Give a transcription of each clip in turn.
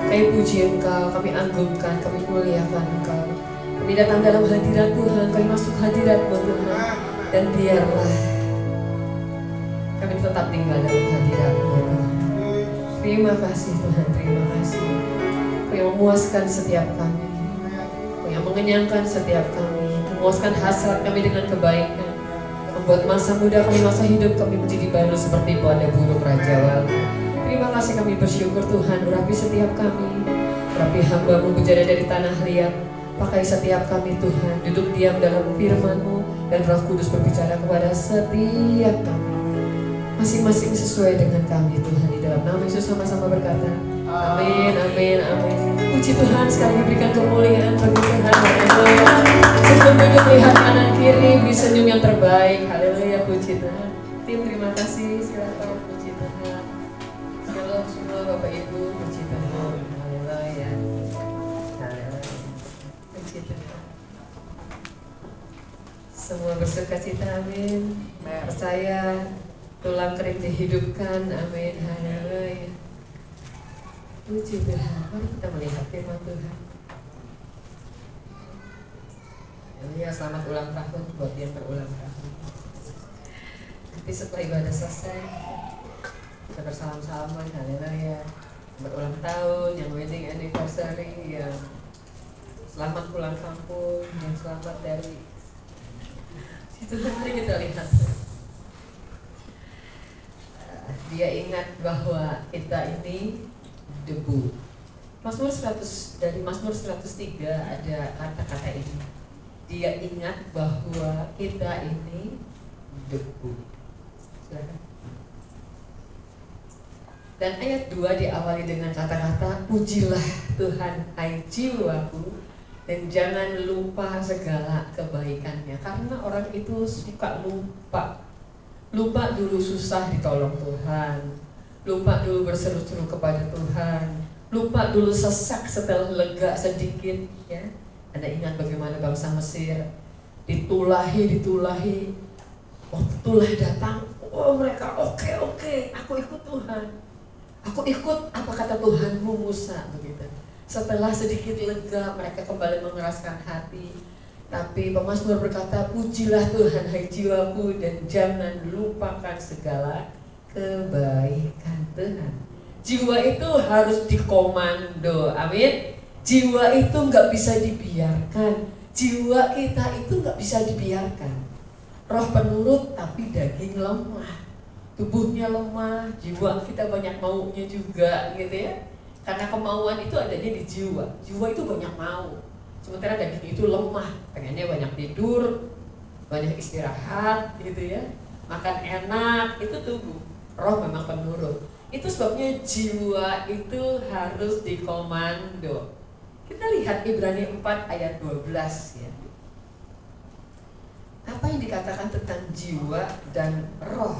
Kami puji Engkau, kami agungkan, kami muliakan Engkau. Kami datang dalam hadirat Tuhan, kami masuk hadirat-Mu Tuhan. Dan biarlah kami tetap tinggal dalam hadirat-Mu Tuhan. Terima kasih Tuhan, terima kasih. Kau yang memuaskan setiap kami, Kau yang mengenyangkan setiap kami, memuaskan hasrat kami dengan kebaikan, membuat masa muda kami, masa hidup kami menjadi baru seperti pada burung raja. Terima kasih, kami bersyukur Tuhan, urapi setiap kami, urapi hamba-Mu berjaya dari tanah liat. Pakai setiap kami Tuhan, duduk diam dalam firman-Mu, dan Roh Kudus berbicara kepada setiap kami, masing-masing sesuai dengan kami Tuhan. Di dalam nama Yesus sama-sama berkata, amin, amin, amin. Puji Tuhan, sekali berikan kemuliaan bagi Tuhan. Haleluya. Sebelum duduk lihat kanan kiri, beri senyum yang terbaik. Haleluya, puji Tuhan. Tim, terima kasih, silakan. Puji Tuhan. Shalom semua Bapak Ibu, puji Tuhan. Haleluya. Haleluya. Puji Tuhan. Semua bersuka cita, amin. Percaya tulang kering dihidupkan, amin. Haleluya. Puji Tuhan. Mari kita melihat firman Tuhan. Ya, selamat ulang tahun buat yang berulang tahun. Nanti setelah ibadah selesai, kita bersalam-salaman, haleluya. Berulang tahun, yang wedding anniversary, yang selamat pulang kampung, yang selamat dari itu. Mari kita lihat. Dia ingat bahwa kita ini debu. Mazmur 100, dari Mazmur 103 ada kata-kata ini. Dia ingat bahwa kita ini debu. Silakan. Dan ayat 2 diawali dengan kata-kata, pujilah Tuhan hai jiwaku, dan jangan lupa segala kebaikannya. Karena orang itu suka lupa. Lupa dulu susah ditolong Tuhan, lupa dulu berseru-seru kepada Tuhan, lupa dulu sesak setelah lega sedikit, ya. Anda ingat bagaimana bangsa Mesir ditulahi, waktu tulah datang, oh mereka oke, aku ikut Tuhan, aku ikut apa kata Tuhanmu Musa, begitu. Setelah sedikit lega, mereka kembali mengeraskan hati. Tapi pemazmur berkata, pujilah Tuhan hai jiwaku, dan jangan lupakan segala kebaikan Tuhan. Jiwa itu harus dikomando, amin. Jiwa itu nggak bisa dibiarkan. Jiwa kita itu nggak bisa dibiarkan. Roh penurut tapi daging lemah, tubuhnya lemah, jiwa kita banyak maunya juga, gitu ya. Karena kemauan itu adanya di jiwa. Jiwa itu banyak mau, sementara daging itu lemah, pengennya banyak tidur, banyak istirahat, gitu ya. Makan enak, itu tubuh. Roh memang penurut. Itu sebabnya jiwa itu harus dikomando. Kita lihat Ibrani 4 ayat 12 ya. Apa yang dikatakan tentang jiwa dan roh?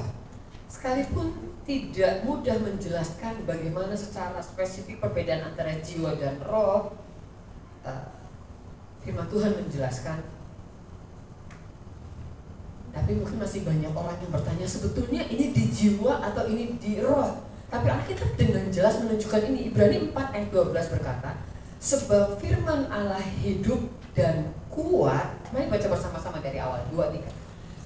Sekalipun tidak mudah menjelaskan bagaimana secara spesifik perbedaan antara jiwa dan roh, firman Tuhan menjelaskan. Tapi mungkin masih banyak orang yang bertanya, sebetulnya ini di jiwa atau ini di roh? Tapi Alkitab dengan jelas menunjukkan ini. Ibrani 4 ayat 12 berkata, sebab firman Allah hidup dan kuat. Mari baca bersama-sama dari awal, 2, 3.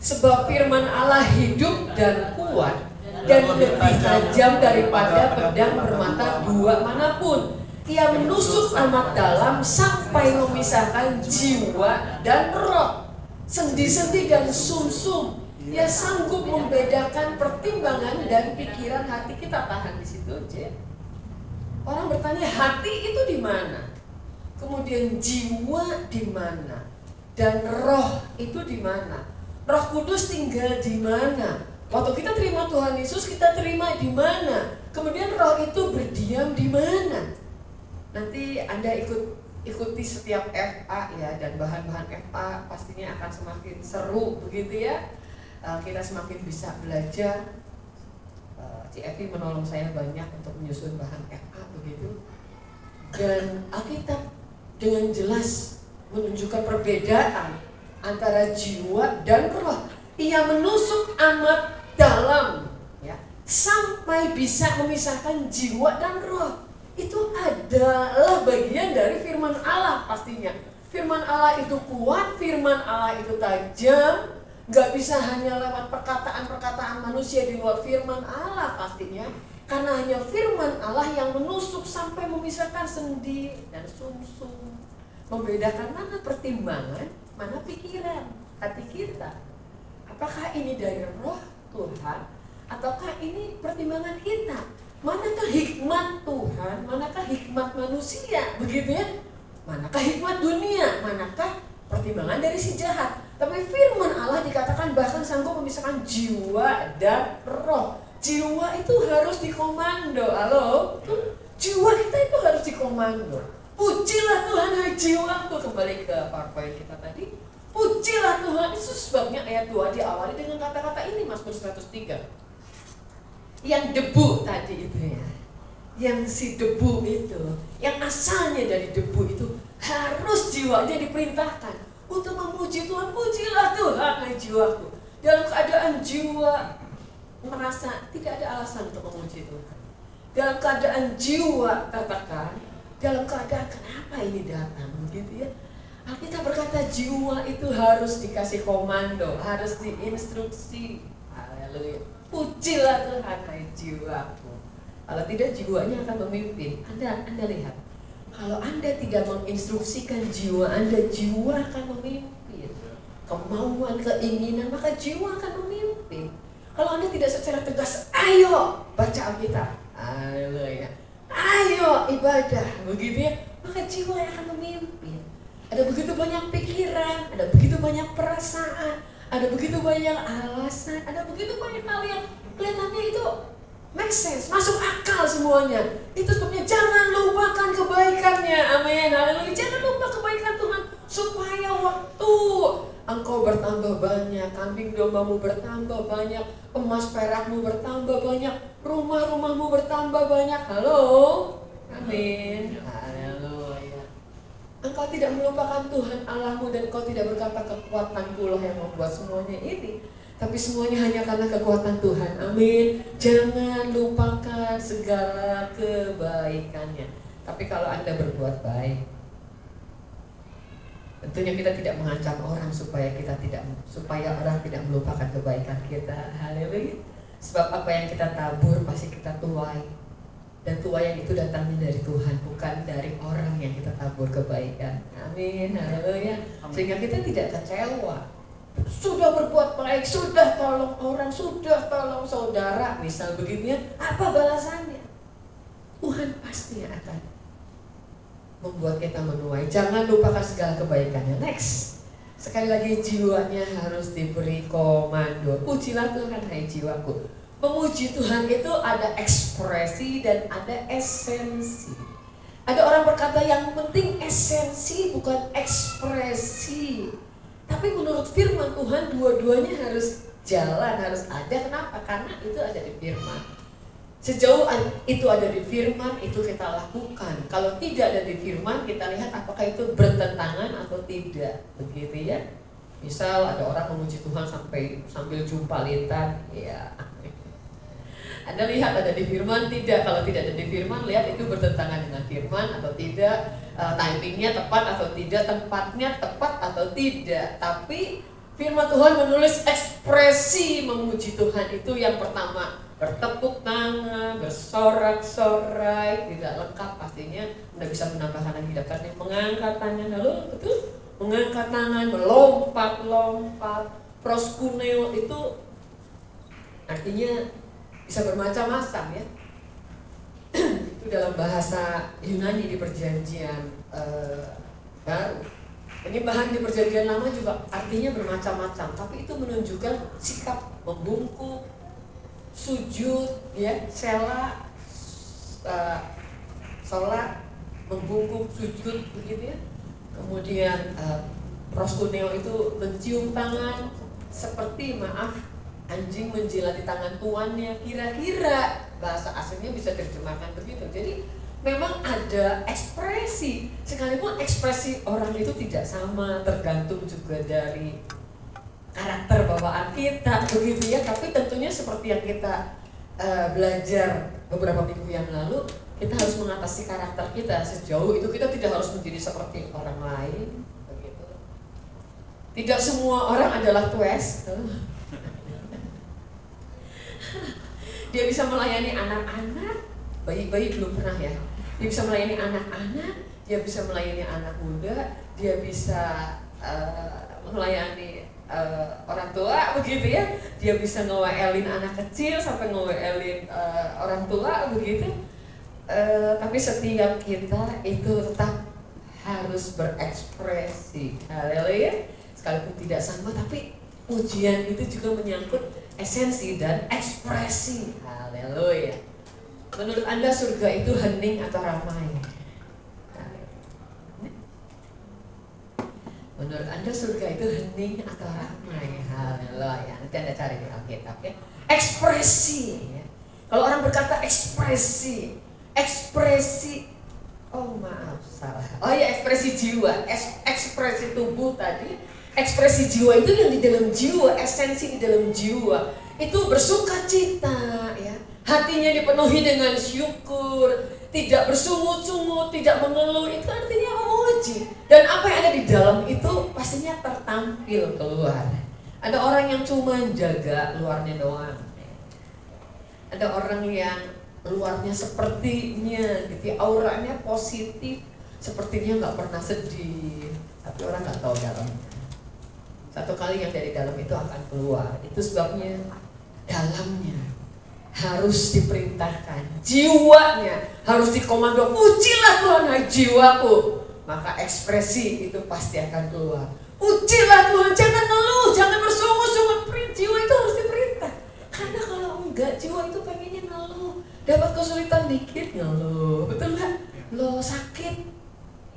Sebab firman Allah hidup dan kuat, dan lebih tajam daripada pedang bermata dua manapun. Ia menusuk amat dalam sampai memisahkan jiwa dan roh, sendi-sendi dan sumsum. Ia sanggup membedakan pertimbangan dan pikiran hati. Kita tahan di situ aja. Orang bertanya, hati itu di mana? Kemudian jiwa di mana? Dan roh itu di mana? Roh Kudus tinggal di mana? Waktu kita terima Tuhan Yesus, kita terima di mana? Kemudian roh itu berdiam di mana? Nanti Anda ikuti setiap FA ya, dan bahan-bahan FA pastinya akan semakin seru begitu ya. Kita semakin bisa belajar. CFI menolong saya banyak untuk menyusun bahan FA begitu. Dan Alkitab dengan jelas menunjukkan perbedaan antara jiwa dan roh. Ia menusuk amat dalam ya, sampai bisa memisahkan jiwa dan roh. Itu ada adalah bagian dari firman Allah pastinya. Firman Allah itu kuat, firman Allah itu tajam. Gak bisa hanya lewat perkataan-perkataan manusia di luar firman Allah pastinya. Karena hanya firman Allah yang menusuk sampai memisahkan sendi dan sumsum, membedakan mana pertimbangan, mana pikiran hati kita. Apakah ini dari roh Tuhan ataukah ini pertimbangan kita? Manakah hikmat Tuhan, manakah hikmat manusia, begitu ya? Manakah hikmat dunia, manakah pertimbangan dari si jahat? Tapi firman Allah dikatakan bahkan sanggup memisahkan jiwa dan roh. Jiwa itu harus dikomando. Halo? Jiwa kita itu harus dikomando. Pujilah Tuhan hai jiwaku. Kembali ke PowerPoint kita tadi. Pujilah Tuhan. Itu sebabnya ayat 2 diawali dengan kata-kata ini, Mazmur 103. Yang debu tadi itu ya. Yang si debu itu, yang asalnya dari debu itu, harus jiwanya diperintahkan untuk memuji Tuhan. Pujilah Tuhan hai jiwaku. Dalam keadaan jiwa merasa tidak ada alasan untuk memuji Tuhan, dalam keadaan jiwa katakan, dalam keadaan kenapa ini datang, begitu ya. Alkitab berkata jiwa itu harus dikasih komando, harus diinstruksi. Haleluya. Pujilah Tuhan hai jiwaku. Kalau tidak jiwanya akan memimpin. Anda lihat, kalau Anda tidak menginstruksikan jiwa Anda, jiwa akan memimpin. Kemauan, keinginan, maka jiwa akan memimpin. Kalau Anda tidak secara tegas, ayo baca Alkitab, haleluya, ayo ibadah, begitu ya, maka jiwa yang akan memimpin. Ada begitu banyak pikiran, ada begitu banyak perasaan, ada begitu banyak alasan, ada begitu banyak hal yang kelihatannya itu make sense, masuk akal semuanya. Itu sebabnya jangan lupakan kebaikannya, amin, haleluya. Jangan lupa kebaikan Tuhan supaya waktu engkau bertambah banyak, kambing dombamu bertambah banyak, emas perakmu bertambah banyak, rumah-rumahmu bertambah banyak. Halo, amin, haleluya. Engkau tidak melupakan Tuhan Allahmu dan engkau tidak berkata kekuatanku lah yang membuat semuanya ini, tapi semuanya hanya karena kekuatan Tuhan, amin. Jangan lupakan segala kebaikannya. Tapi kalau Anda berbuat baik, tentunya kita tidak mengancam orang supaya orang tidak melupakan kebaikan kita. Haleluya. Sebab apa yang kita tabur pasti kita tuai. Dan tuaian itu datangnya dari Tuhan, bukan dari orang yang kita tabur kebaikan. Amin. Haleluya. Sehingga kita tidak kecewa. Sudah berbuat baik, sudah tolong orang, sudah tolong saudara, misal begitu ya. Apa balasannya? Tuhan pasti akan membuat kita menuai. Jangan lupakan segala kebaikannya. Next, sekali lagi jiwanya harus diberi komando. Pujilah Tuhan hai jiwaku. Memuji Tuhan itu ada ekspresi dan ada esensi. Ada orang berkata yang penting esensi bukan ekspresi. Tapi menurut firman Tuhan dua-duanya harus jalan, harus ada. Kenapa? Karena itu ada di firman. Sejauh itu ada di firman, itu kita lakukan. Kalau tidak ada di firman, kita lihat apakah itu bertentangan atau tidak, begitu ya. Misal ada orang memuji Tuhan sambil jumpa lintan, ya. Anda lihat ada di firman, tidak. Kalau tidak ada di firman, lihat itu bertentangan dengan firman atau tidak, timingnya tepat atau tidak, tempatnya tepat atau tidak. Tapi firman Tuhan menulis ekspresi memuji Tuhan itu yang pertama, bertepuk tangan, bersorak-sorai, tidak lengkap pastinya. Anda bisa menambahkan lagi daftarnya, mengangkat tangan, lalu betul, mengangkat tangan, melompat-lompat. Proskuneo itu artinya bisa bermacam-macam ya. Itu dalam bahasa Yunani di perjanjian baru. Penyembahan di perjanjian lama juga artinya bermacam-macam, tapi itu menunjukkan sikap membungkuk, sujud, ya, sela, sholat, membungkuk, sujud, begitu ya. Kemudian proskuneo itu mencium tangan, seperti anjing menjilati tangan tuannya. Kira-kira bahasa aslinya bisa terjemahkan begitu. Jadi memang ada ekspresi, sekalipun ekspresi orang itu tidak sama, tergantung juga dari karakter bawaan kita, begitu ya. Tapi tentunya seperti yang kita belajar beberapa minggu yang lalu, Kita harus mengatasi karakter kita. Sejauh itu kita tidak harus menjadi seperti orang lain, begitu. Tidak semua orang adalah tues. Dia bisa melayani anak-anak, bayi-bayi belum pernah ya. Dia bisa melayani anak-anak, dia bisa melayani anak muda, dia bisa melayani orang tua, begitu ya. Dia bisa nge-WL-in anak kecil sampai nge-WL-in orang tua, begitu. Tapi setiap kita itu tetap harus berekspresi. Haleluya. Sekalipun tidak sama, tapi ujian itu juga menyangkut esensi dan ekspresi. Haleluya. Menurut Anda surga itu hening atau ramai? Menurut Anda surga itu hening atau ramai? Haleluya. Nanti Anda cari di Alkitab ya. Ekspresi ya. Kalau orang berkata ekspresi, oh maaf salah. Oh ya, ekspresi jiwa, ekspresi tubuh tadi. Ekspresi jiwa itu yang di dalam jiwa, esensi di dalam jiwa itu bersuka cita ya. Hatinya dipenuhi dengan syukur, tidak bersungut-sungut, tidak mengeluh, itu artinya memuji. Dan apa yang ada di dalam itu pastinya tertampil keluar. Ada orang yang cuma jaga luarnya doang. Ada orang yang luarnya sepertinya gitu, auranya positif, sepertinya nggak pernah sedih, tapi orang nggak tahu dalamnya. Satu kali yang dari dalam itu akan keluar. Itu sebabnya dalamnya harus diperintahkan, jiwanya harus dikomando. Pujilah Tuhan hai jiwaku, maka ekspresi itu pasti akan keluar. Pujilah Tuhan, jangan ngeluh, jangan bersungut-sungut. Jiwa itu harus diperintah, karena kalau enggak jiwa itu pengennya ngeluh. Dapat kesulitan dikit ngeluh, betul nggak? Lo sakit,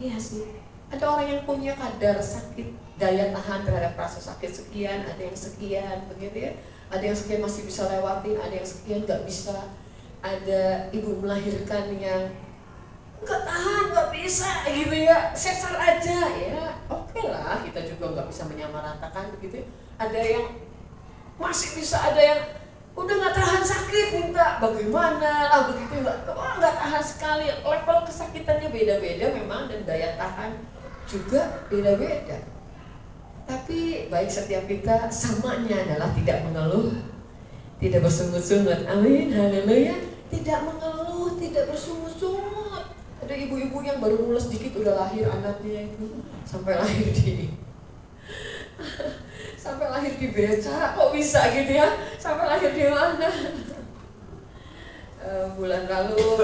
iya sih. Ada orang yang punya kadar sakit, daya tahan terhadap rasa sakit sekian, ada yang sekian, begitu ya. Ada yang sekian masih bisa lewatin, ada yang sekian nggak bisa. Ada ibu melahirkan yang nggak tahan, nggak bisa, gitu ya. Sesar aja, ya. Oke lah, kita juga nggak bisa menyamaratakan, begitu. Ada yang masih bisa, ada yang udah nggak tahan sakit, minta bagaimana lah begitu, nggak tahan sekali. Level kesakitannya beda-beda memang, dan daya tahan juga beda-beda. Tapi baik setiap kita samanya adalah tidak mengeluh, tidak bersungut-sungut. Amin, haleluya. Tidak mengeluh, tidak bersungut-sungut. Ada ibu-ibu yang baru mulus dikit udah lahir anaknya itu, sampai lahir di beca, kok bisa gitu ya? Sampai lahir di mana? Bulan lalu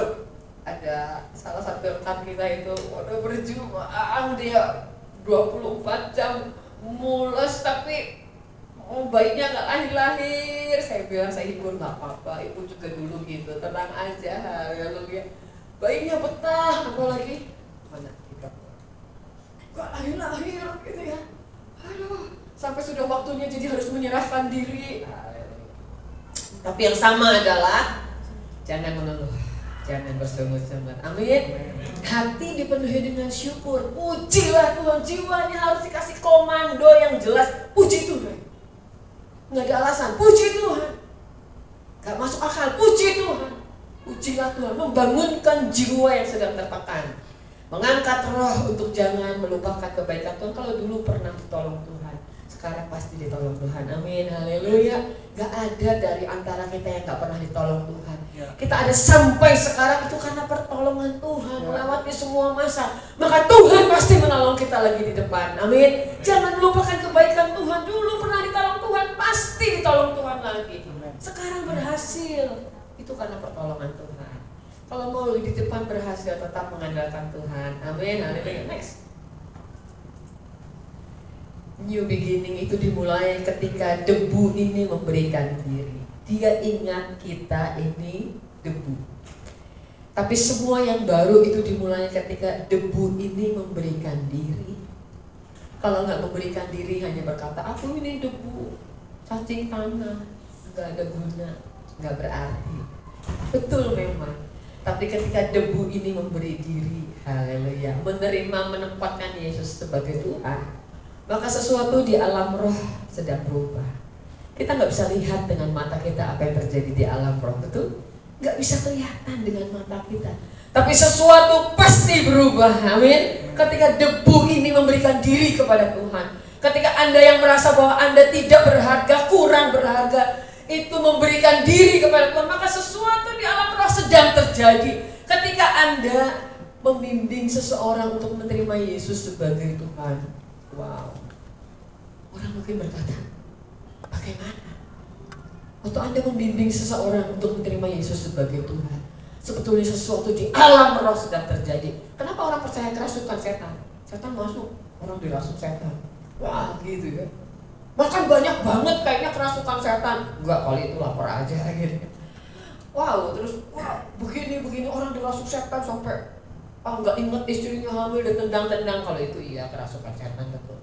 ada salah satu rekan kita itu udah berjuang, dia 24 jam mulus, tapi bayinya nggak lahir-lahir. Saya bilang, saya hibur, nggak apa-apa, ibu juga dulu gitu, tenang aja, haleluya. Bayinya betah, apalagi mana kita nggak lahir-lahir gitu ya. Aduh, sampai sudah waktunya jadi harus menyerahkan diri. Tapi yang sama adalah jangan mengeluh, jangan bersungut-sungut. Amin. Hati dipenuhi dengan syukur. Pujilah Tuhan, jiwanya harus dikasih komando yang jelas. Puji Tuhan, nggak ada alasan. Puji Tuhan, nggak masuk akal. Puji Tuhan, pujilah Tuhan. Membangunkan jiwa yang sedang tertekan, mengangkat roh untuk jangan melupakan kebaikan Tuhan. Kalau dulu pernah ditolong Tuhan, sekarang pasti ditolong Tuhan. Amin, haleluya. Gak ada dari antara kita yang gak pernah ditolong Tuhan. Kita ada sampai sekarang itu karena pertolongan Tuhan. Melewati semua masa, maka Tuhan pasti menolong kita lagi di depan. Amin. Jangan melupakan kebaikan Tuhan. Dulu pernah ditolong Tuhan, pasti ditolong Tuhan lagi. Sekarang berhasil, itu karena pertolongan Tuhan. Kalau mau di depan berhasil, tetap mengandalkan Tuhan. Amin, haleluya. Next. New beginning itu dimulai ketika debu ini memberikan diri. Dia ingat kita ini debu. Tapi semua yang baru itu dimulai ketika debu ini memberikan diri. Kalau nggak memberikan diri, hanya berkata, aku ini debu, cacing tanah, nggak ada guna, nggak berarti. Betul memang. Tapi ketika debu ini memberi diri, haleluya, menerima, menempatkan Yesus sebagai Tuhan, maka sesuatu di alam roh sedang berubah. Kita nggak bisa lihat dengan mata kita apa yang terjadi di alam roh, betul? Nggak bisa kelihatan dengan mata kita. Tapi sesuatu pasti berubah, amin. Ketika debu ini memberikan diri kepada Tuhan, ketika Anda yang merasa bahwa Anda tidak berharga, kurang berharga, itu memberikan diri kepada Tuhan, maka sesuatu di alam roh sedang terjadi. Ketika Anda membimbing seseorang untuk menerima Yesus sebagai Tuhan, wow, orang mungkin berkata, bagaimana? Waktu Anda membimbing seseorang untuk menerima Yesus sebagai Tuhan, sebetulnya sesuatu di alam roh sedang terjadi. Kenapa orang percaya kerasukan setan? Setan masuk, orang dirasuk setan. Wah, gitu kan. Makan banyak banget kayaknya kerasukan setan. Enggak, kali itu lapar aja gitu. Wow, terus wah, begini orang dirasuk setan sampai nggak inget istrinya hamil dan tendang-tendang. Kalau itu iya kerasukan setan, betul.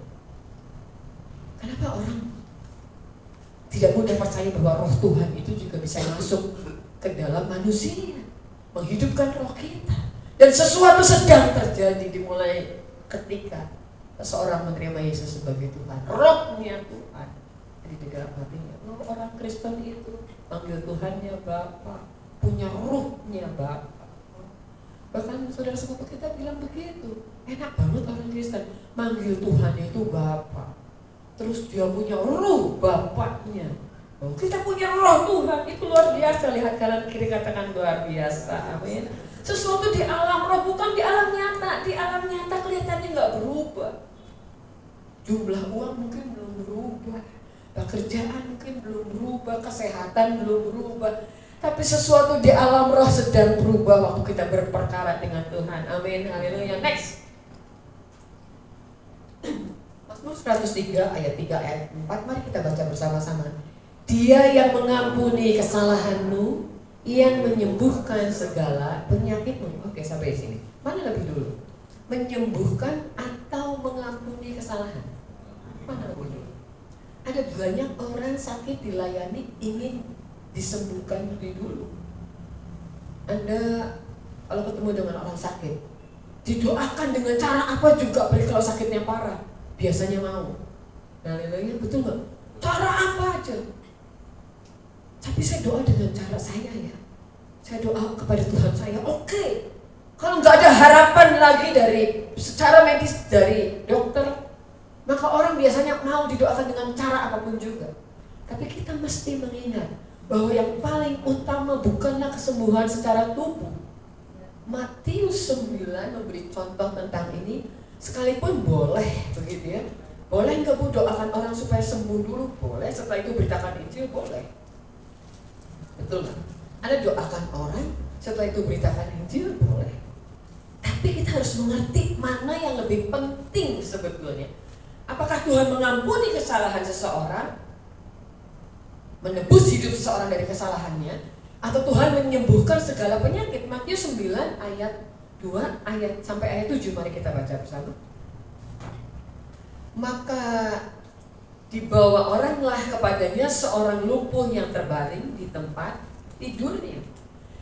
Kenapa orang tidak mudah percaya bahwa roh Tuhan itu juga bisa masuk ke dalam manusia, menghidupkan roh kita, dan sesuatu sedang terjadi dimulai ketika seseorang menerima Yesus sebagai Tuhan. Rohnya Tuhan jadi di dalam hatinya. Orang Kristen itu panggil Tuhannya Bapa, punya ruhnya Bapa. Bahkan saudara sepupu kita bilang begitu. Enak banget orang Kristen manggil Tuhan itu Bapa, terus dia punya ruh Bapaknya. Kita punya roh Tuhan, itu luar biasa. Lihat kanan kiri, katakan luar biasa, amin. Sesuatu di alam roh, bukan di alam nyata. Di alam nyata kelihatannya nggak berubah. Jumlah uang mungkin belum berubah, pekerjaan mungkin belum berubah, kesehatan belum berubah. Tapi sesuatu di alam roh sedang berubah waktu kita berperkara dengan Tuhan, amin, haleluya. Next, Mazmur 103 ayat 3 ayat 4, mari kita baca bersama-sama. Dia yang mengampuni kesalahanmu, yang menyembuhkan segala penyakitmu. Oke, sampai sini. Mana lebih dulu? Menyembuhkan atau mengampuni kesalahan? Mana lebih dulu? Ada banyak orang sakit dilayani, ingin disembuhkan lebih dulu. Anda kalau ketemu dengan orang sakit, didoakan dengan cara apa juga, kalau sakitnya parah, biasanya mau. Nah, betul nggak? Cara apa aja. Tapi saya doa dengan cara saya ya. Saya doa kepada Tuhan saya, oke. Kalau nggak ada harapan lagi dari secara medis dari dokter, maka orang biasanya mau didoakan dengan cara apapun juga. Tapi kita mesti mengingat bahwa yang paling utama bukanlah kesembuhan secara tubuh. Matius 9 memberi contoh tentang ini, sekalipun boleh begitu ya. Boleh nggak Bu doakan orang supaya sembuh dulu? Boleh, setelah itu beritakan Injil, boleh. Betul nggak? Ada doakan orang, setelah itu beritakan Injil, boleh. Tapi kita harus mengerti mana yang lebih penting sebetulnya. Apakah Tuhan mengampuni kesalahan seseorang, menebus hidup seseorang dari kesalahannya, atau Tuhan menyembuhkan segala penyakit? Matius 9 ayat 2 ayat sampai ayat 7, mari kita baca bersama. Maka dibawa oranglah kepadanya seorang lumpuh yang terbaring di tempat tidurnya.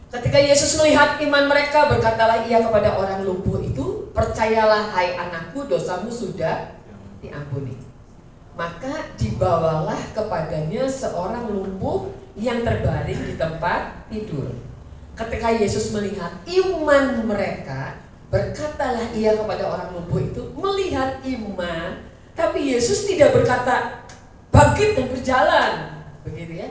Ketika Yesus melihat iman mereka, berkatalah ia kepada orang lumpuh itu, percayalah hai anakku, dosamu sudah diampuni. Maka dibawalah kepadanya seorang lumpuh yang terbaring di tempat tidur. Ketika Yesus melihat iman mereka, berkatalah ia kepada orang lumpuh itu, melihat iman. Tapi Yesus tidak berkata bangkit dan berjalan, begitu ya.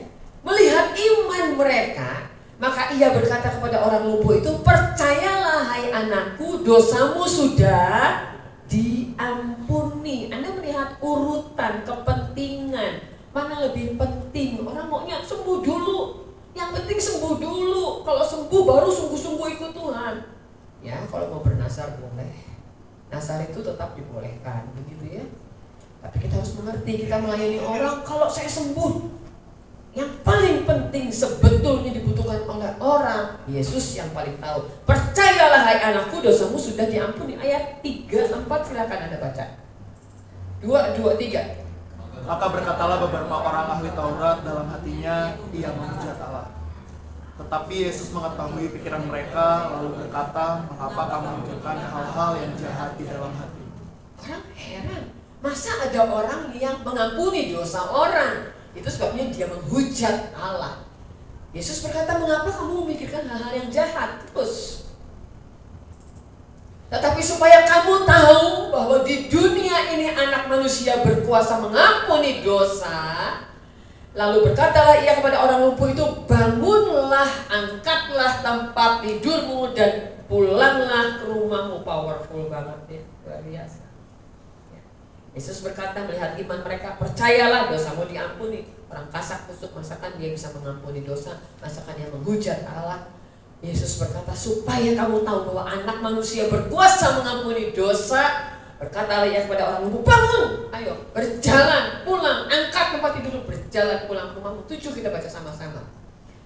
Melihat iman mereka, maka ia berkata kepada orang lumpuh itu, percayalah hai anakku, dosamu sudah diampuni. Anda melihat urutan kepentingan, mana lebih penting? Orang maunya sembuh dulu. Yang penting sembuh dulu. Kalau sembuh baru sungguh-sungguh ikut Tuhan. Ya, kalau mau bernasar boleh. Nasar itu tetap dibolehkan, begitu ya. Tapi kita harus mengerti, kita melayani orang, kalau saya sembuh, yang paling penting sebetulnya dibutuhkan oleh orang, Yesus yang paling tahu. Percayalah hai anakku, dosamu sudah diampuni. Ayat 3-4 silakan Anda baca. 2-3. Maka berkatalah beberapa orang ahli Taurat dalam hatinya, ia menghujat Allah. Tetapi Yesus mengetahui pikiran mereka, lalu berkata, mengapa kamu menunjukkan hal-hal yang jahat di dalam hati? Orang heran, masa ada orang yang mengampuni dosa orang? Itu sebabnya dia menghujat Allah. Yesus berkata, mengapa kamu memikirkan hal-hal yang jahat? Terus Tetapi supaya kamu tahu bahwa di dunia ini anak manusia berkuasa mengampuni dosa. Lalu berkatalah ia kepada orang lumpuh itu, bangunlah, angkatlah tempat tidurmu dan pulanglah ke rumahmu. Powerful banget ya, luar biasa. Yesus berkata melihat iman mereka, percayalah dosamu diampuni. Orang kasak kusuk, masakan dia bisa mengampuni dosa, masakan dia menghujat Allah. Yesus berkata supaya kamu tahu bahwa anak manusia berkuasa mengampuni dosa. Berkatalah ia kepada orang lumpuh, bangun, ayo berjalan pulang, angkat tempat tidur, berjalan pulang ke rumahmu. 7 kita baca sama-sama.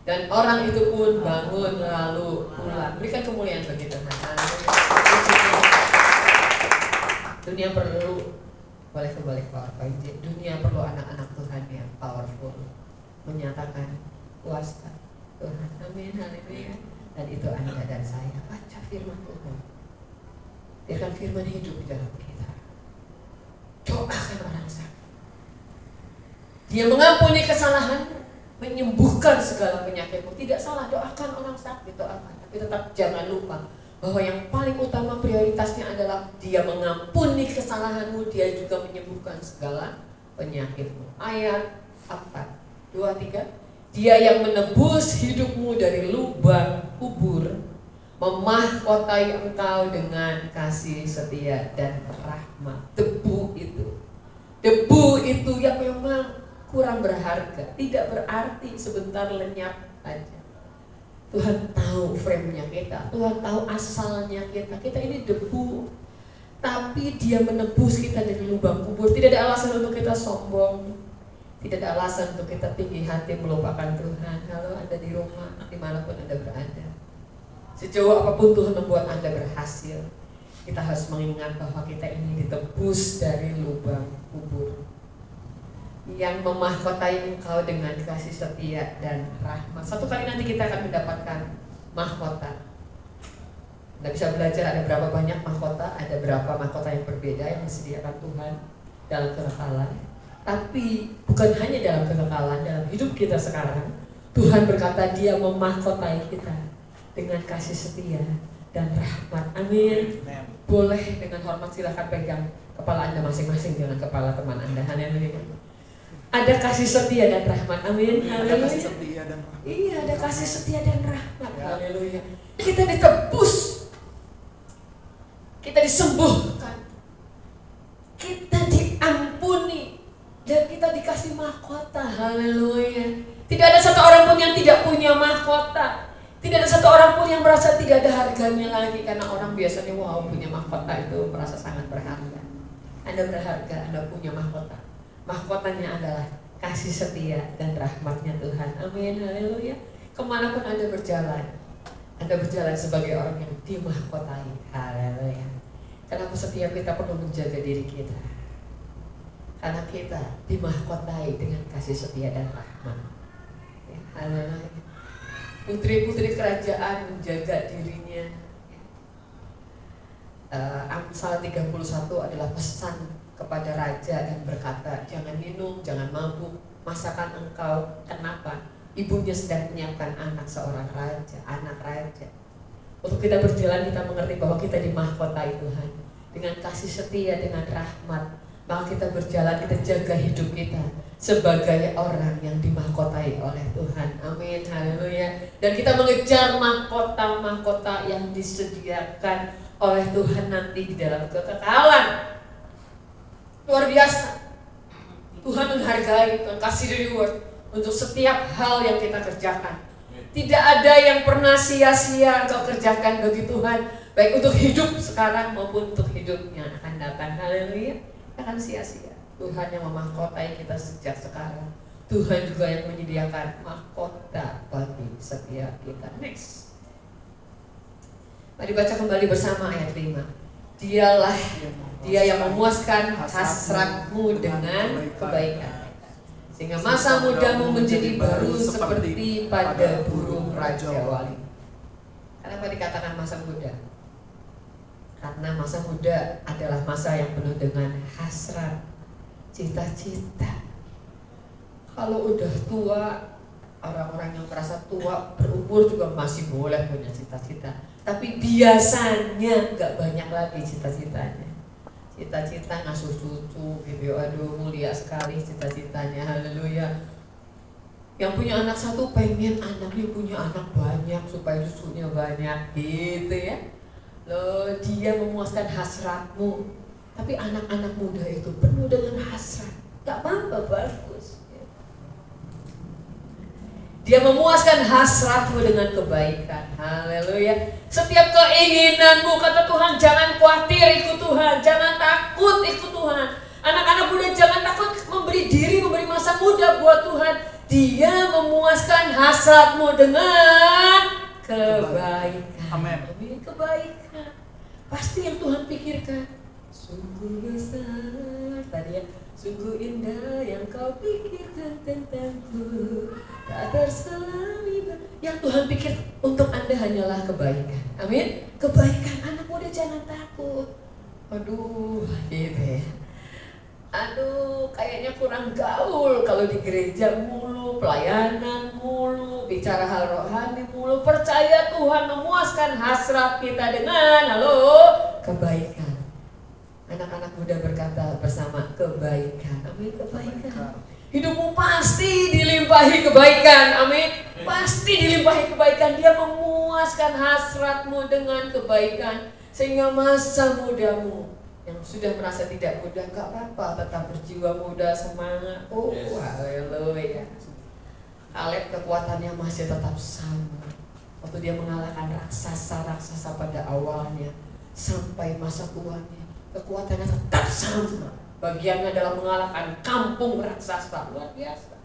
Dan orang itu pun bangun lalu pulang. Berikan kemuliaan bagi Tuhan. Dunia perlu, boleh kembali ke PowerPoint. Dunia perlu anak-anak Tuhan yang powerful, menyatakan kuasa Tuhan. Amin, haleluya. Dan itu Anda dan saya. Baca firman Tuhan. Biarkan firman hidup di dalam kita. Doakan orang sakit. Dia mengampuni kesalahan, menyembuhkan segala penyakitmu. Tidak salah, doakan orang sakit, doakan. Tapi tetap jangan lupa bahwa yang paling utama prioritasnya adalah dia mengampuni kesalahanmu, dia juga menyembuhkan segala penyakitmu. Ayat 4, 2, 3. Dia yang menebus hidupmu dari lubang kubur, memahkotai engkau dengan kasih setia dan rahmat. Debu itu yang memang kurang berharga, tidak berarti, sebentar lenyap aja. Tuhan tahu frame-nya kita, Tuhan tahu asalnya kita. Kita ini debu, tapi Dia menebus kita dari lubang kubur. Tidak ada alasan untuk kita sombong, tidak ada alasan untuk kita tinggi hati melupakan Tuhan. Kalau Anda di rumah, dimanapun Anda berada, sejauh apapun Tuhan membuat Anda berhasil, kita harus mengingat bahwa kita ini ditebus dari lubang kubur. Yang memahkotai engkau dengan kasih setia dan rahmat. Satu kali nanti kita akan mendapatkan mahkota. Anda bisa belajar ada berapa banyak mahkota, ada berapa mahkota yang berbeda yang disediakan Tuhan dalam kekekalan. Tapi bukan hanya dalam kekekalan, dalam hidup kita sekarang, Tuhan berkata Dia memahkotai kita dengan kasih setia dan rahmat. Amin. Boleh dengan hormat silahkan pegang kepala Anda masing-masing, jangan kepala teman Anda. Haleluya. Ada kasih setia dan rahmat. Amin. Haleluya. Iya, ada kasih setia dan rahmat. Haleluya. Kita ditebus, kita disembuhkan, kita diampuni, dan kita dikasih mahkota. Haleluya. Tidak ada satu orang pun yang tidak punya mahkota. Tidak ada satu orang pun yang merasa tidak ada harganya lagi. Karena orang biasanya wow punya mahkota itu merasa sangat berharga. Anda berharga, Anda punya mahkota. Mahkotanya adalah kasih setia dan rahmatnya Tuhan. Amin, haleluya. Kemanapun Anda berjalan sebagai orang yang dimahkotai. Haleluya. Kenapa setiap kita perlu menjaga diri kita? Karena kita dimahkotai dengan kasih setia dan rahmat. Ya, haleluya. Putri-putri kerajaan menjaga dirinya. Amsal 31 adalah pesan kepada raja dan berkata, jangan minum, jangan mabuk, masakan engkau. Kenapa? Ibunya sedang menyiapkan anak seorang raja, anak raja. Untuk kita berjalan, kita mengerti bahwa kita dimahkotai Tuhan dengan kasih setia, dengan rahmat. Maka kita berjalan, kita jaga hidup kita sebagai orang yang dimahkotai oleh Tuhan. Amin, haleluya. Dan kita mengejar mahkota-mahkota yang disediakan oleh Tuhan nanti di dalam kekekalan. Luar biasa. Tuhan menghargai, Tuhan kasih reward untuk setiap hal yang kita kerjakan. Tidak ada yang pernah sia-sia engkau kerjakan bagi Tuhan, baik untuk hidup sekarang maupun untuk hidup yang akan datang. Haleluya. Akan sia-sia. Tuhan yang memahkotai kita sejak sekarang. Tuhan juga yang menyediakan mahkota bagi setiap kita. Next. Mari baca kembali bersama ayat 5. Dialah Dia yang memuaskan hasratmu dengan kebaikan, sehingga masa mudamu menjadi baru seperti pada burung raja wali. Kenapa dikatakan masa muda? Karena masa muda adalah masa yang penuh dengan hasrat, cita-cita. Kalau udah tua, orang-orang yang merasa tua berumur juga masih boleh punya cita-cita. Tapi biasanya nggak banyak lagi cita-citanya. Cita-cita ngasuh cucu gitu, aduh mulia sekali cita-citanya, haleluya. Yang punya anak satu pengen anaknya punya anak banyak supaya cucunya banyak gitu ya. Loh, dia memuaskan hasratmu. Tapi anak-anak muda itu penuh dengan hasrat. Gak apa-apa, bagus. Dia memuaskan hasratmu dengan kebaikan. Haleluya. Setiap keinginanmu, kata Tuhan, jangan khawatir ikut Tuhan, jangan takut ikut Tuhan. Anak-anak muda jangan takut memberi diri, memberi masa muda buat Tuhan. Dia memuaskan hasratmu dengan kebaikan. Amin. Amin, kebaikan. Pasti yang Tuhan pikirkan. Sungguh besar, tadi ya, sungguh indah yang kau pikirkan tentangku, tak terselami. Yang Tuhan pikir untuk Anda hanyalah kebaikan. Amin. Kebaikan. Anak muda jangan takut. Aduh, gitu ya. Aduh, kayaknya kurang gaul kalau di gereja mulu, pelayanan mulu, bicara hal rohani mulu. Percaya Tuhan memuaskan hasrat kita dengan kebaikan. Anak-anak muda berkata bersama, kebaikan. Amin, kebaikan. Hidupmu pasti dilimpahi kebaikan. Amin. Pasti dilimpahi kebaikan. Dia memuaskan hasratmu dengan kebaikan. Sehingga masa mudamu yang sudah merasa tidak muda, gak apa-apa, tetap berjiwa muda, semangat. Oh, haleluya. Kaleb kekuatannya masih tetap sama. Waktu dia mengalahkan raksasa-raksasa pada awalnya, sampai masa tuanya, kekuatannya tetap sama. Bagiannya dalam mengalahkan kampung raksasa, luar biasa.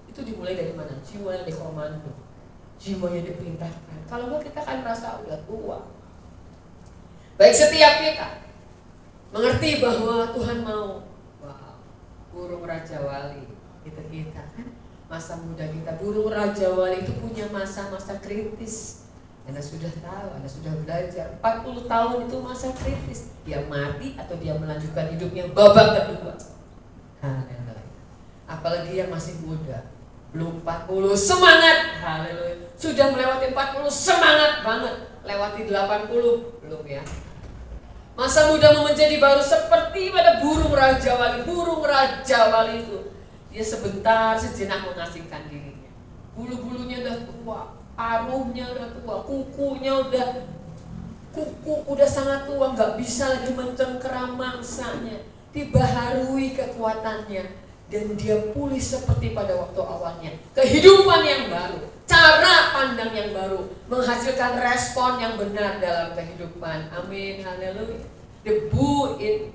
Itu dimulai dari mana? Jiwa yang dikomando, jiwa yang diperintahkan. Kalau enggak kita akan merasa udah tua. Baik, setiap kita mengerti bahwa Tuhan mau, burung Raja Wali itu kita kan, masa muda kita. Burung Raja Wali itu punya masa-masa kritis. Anda sudah tahu, Anda sudah belajar. 40 tahun itu masa kritis. Dia mati atau dia melanjutkan hidupnya babak kedua. Haleluya. Apalagi yang masih muda, belum 40, semangat. Haleluya. Sudah melewati 40, semangat banget. Lewati 80, belum ya. Masa mudamu menjadi baru seperti pada burung Raja Wali. Burung Raja Wali itu, dia sebentar sejenak mengasingkan dirinya. Bulu-bulunya udah tua, paruhnya udah tua, kuku udah sangat tua, nggak bisa lagi mencengkeram mangsanya. Dibaharui kekuatannya dan dia pulih seperti pada waktu awalnya. Kehidupan yang baru, cara pandang yang baru, menghasilkan respon yang benar dalam kehidupan. Amin, haleluya. Debu ini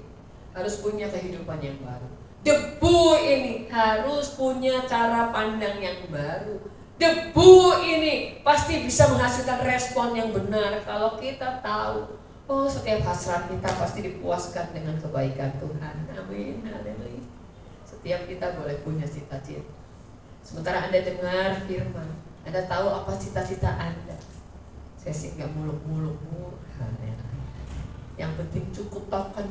harus punya kehidupan yang baru. Debu ini harus punya cara pandang yang baru. Debu ini pasti bisa menghasilkan respon yang benar kalau kita tahu, oh, setiap hasrat kita pasti dipuaskan dengan kebaikan Tuhan. Amin, haleluya. Setiap kita boleh punya cita-cita. Sementara Anda dengar firman, Anda tahu apa cita-cita Anda. Saya sih nggak muluk-muluk. Yang penting cukup token,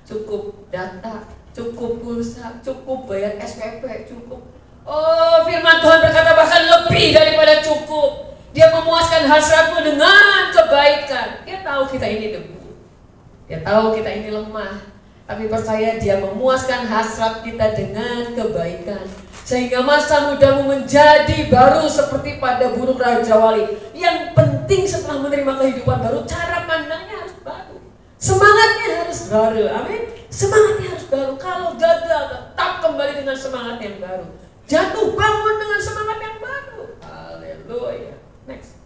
cukup data, cukup pulsa, cukup bayar SPP, cukup. Oh, firman Tuhan berkata bahkan lebih daripada cukup. Dia memuaskan hasratmu dengan kebaikan. Dia tahu kita ini debu, dia tahu kita ini lemah, tapi percaya dia memuaskan hasrat kita dengan kebaikan. Sehingga masa mudamu menjadi baru seperti pada burung Raja Wali. Yang penting setelah menerima kehidupan baru, cara pandangnya harus baru, semangatnya harus baru. Amin. Semangatnya harus baru. Kalau gagal, tetap kembali dengan semangat yang baru. Jatuh bangun dengan semangat yang baru. Haleluya. Next.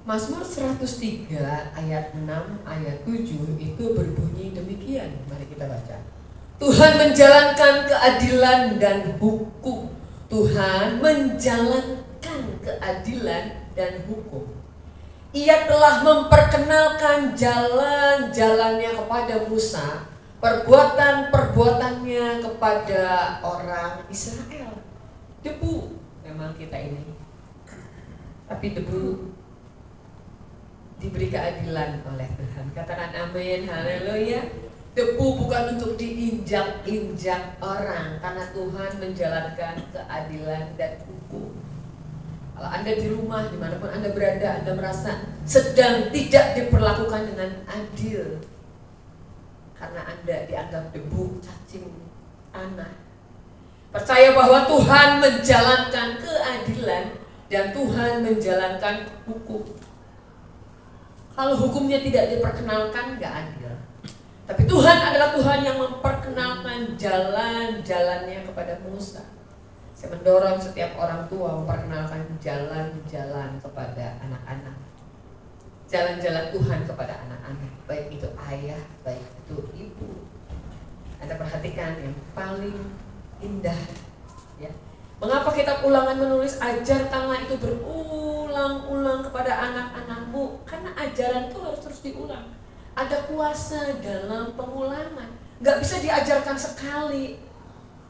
Mazmur 103 ayat 6 ayat 7 itu berbunyi demikian. Mari kita baca. Tuhan menjalankan keadilan dan hukum. Tuhan menjalankan keadilan dan hukum. Ia telah memperkenalkan jalan-jalannya kepada Musa, perbuatan-perbuatannya kepada orang Israel. Debu memang kita ini, tapi debu diberi keadilan oleh Tuhan. Katakan amin, haleluya. Debu bukan untuk diinjak-injak orang, karena Tuhan menjalankan keadilan dan hukum. Kalau Anda di rumah, dimanapun Anda berada, Anda merasa sedang tidak diperlakukan dengan adil karena Anda dianggap debu, cacing, tanah. Percaya bahwa Tuhan menjalankan keadilan dan Tuhan menjalankan hukum. Kalau hukumnya tidak diperkenalkan, nggak adil. Tapi Tuhan adalah Tuhan yang memperkenalkan jalan-jalannya kepada Musa. Saya mendorong setiap orang tua memperkenalkan jalan-jalan kepada anak-anak. Jalan-jalan Tuhan kepada anak-anak, baik itu ayah, baik itu ibu. Anda perhatikan yang paling indah, ya. Mengapa kitab Ulangan menulis ajarkanlah itu berulang-ulang kepada anak-anakmu? Karena ajaran itu harus terus diulang. Ada kuasa dalam pengulangan. Nggak bisa diajarkan sekali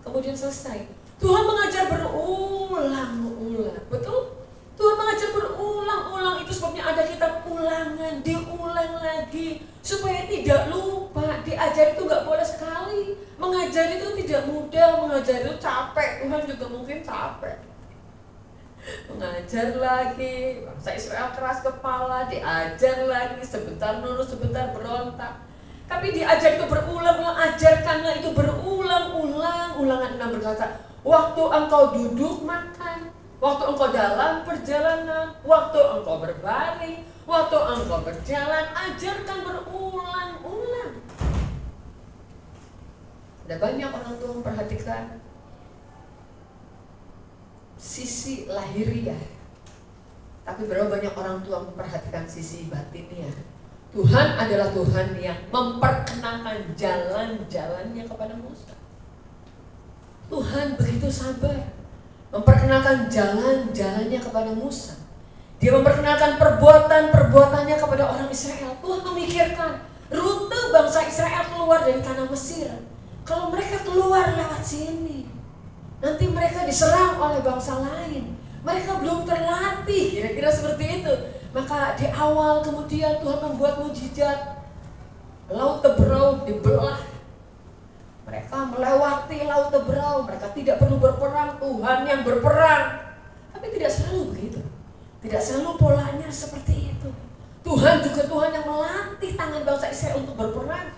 kemudian selesai. Tuhan mengajar berulang-ulang, betul? Tuhan mengajar berulang-ulang, itu sebabnya ada kitab Ulangan, diulang lagi supaya tidak lupa. Diajar itu nggak boleh sekali. Mengajar itu tidak mudah, mengajar itu capek. Tuhan juga mungkin capek. Mengajar lagi, bangsa Israel keras kepala, diajar lagi, sebentar nurut, sebentar berontak. Tapi diajar itu berulang-ulang, ajarkanlah itu berulang-ulang. Ulangan 6 berkata, waktu engkau duduk makan, waktu engkau dalam perjalanan, waktu engkau berbaring, waktu engkau berjalan, ajarkan berulang-ulang. Ada banyak orang tua memperhatikan sisi lahiriah, tapi berapa banyak orang tua memperhatikan sisi batinnya. Tuhan adalah Tuhan yang memperkenalkan jalan-jalannya kepada Musa. Tuhan begitu sabar memperkenalkan jalan-jalannya kepada Musa. Dia memperkenalkan perbuatan-perbuatannya kepada orang Israel. Tuhan memikirkan rute bangsa Israel keluar dari tanah Mesir. Kalau mereka keluar lewat sini, nanti mereka diserang oleh bangsa lain. Mereka belum terlatih, kira-kira seperti itu. Maka di awal kemudian Tuhan membuat mujizat. Laut Teberau dibelah. Mereka melewati Laut Teberau. Mereka tidak perlu berperang, Tuhan yang berperang. Tapi tidak selalu begitu. Tidak selalu polanya seperti itu. Tuhan juga Tuhan yang melatih tangan bangsa Israel untuk berperang.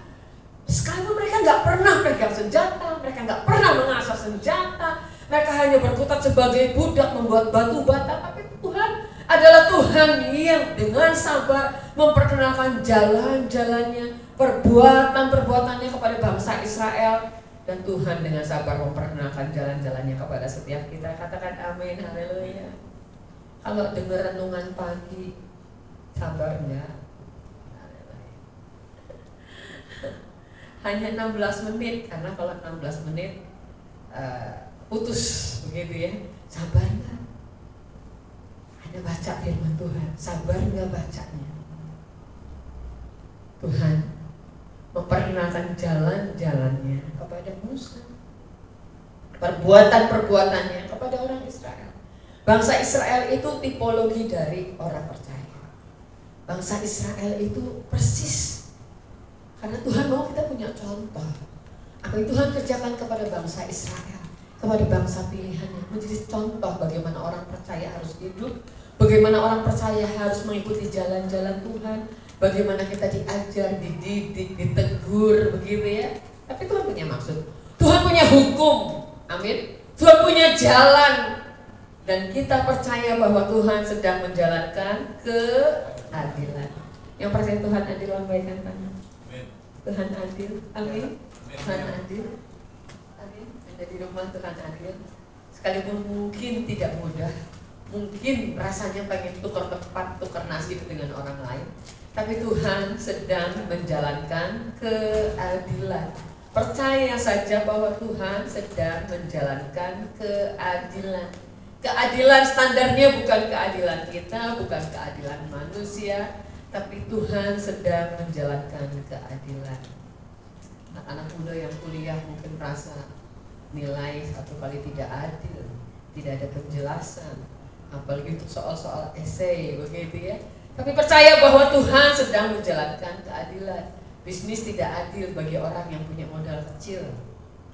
Sekalipun mereka nggak pernah pegang senjata, mereka nggak pernah mengasah senjata, mereka hanya berkutat sebagai budak membuat batu bata. Tapi Tuhan adalah Tuhan yang dengan sabar memperkenalkan jalan-jalannya, perbuatan-perbuatannya kepada bangsa Israel. Dan Tuhan dengan sabar memperkenalkan jalan-jalannya kepada setiap kita. Katakan amin, haleluya. Kalau dengar renungan pagi, sabar enggak? Hanya 16 menit, karena kalau 16 menit putus begitu ya. Sabar enggak? Ada baca firman Tuhan, sabar enggak bacanya? Tuhan memperkenalkan jalan-jalannya kepada Musa, perbuatan-perbuatannya kepada orang Israel. Bangsa Israel itu tipologi dari orang percaya. Bangsa Israel itu persis, karena Tuhan mau kita punya contoh. Apa yang Tuhan kerjakan kepada bangsa Israel, kepada bangsa pilihannya, menjadi contoh bagaimana orang percaya harus hidup, bagaimana orang percaya harus mengikuti jalan-jalan Tuhan, bagaimana kita diajar, dididik, ditegur, begitu ya. Tapi Tuhan punya maksud, Tuhan punya hukum, amin. Tuhan punya jalan, dan kita percaya bahwa Tuhan sedang menjalankan keadilan. Yang percaya Tuhan adil, lambaikan tangan. Tuhan adil, amin. Tuhan adil, amin. Anda di rumah, Tuhan adil. Sekalipun mungkin tidak mudah, mungkin rasanya pengen tukar tempat, tukar nasib dengan orang lain, tapi Tuhan sedang menjalankan keadilan. Percaya saja bahwa Tuhan sedang menjalankan keadilan. Keadilan standarnya bukan keadilan kita, bukan keadilan manusia, tapi Tuhan sedang menjalankan keadilan. Anak-anak muda yang kuliah mungkin merasa nilai 1 kali tidak adil, tidak ada penjelasan, apalagi untuk soal-soal esai begitu ya. Tapi percaya bahwa Tuhan sedang menjalankan keadilan. Bisnis tidak adil bagi orang yang punya modal kecil,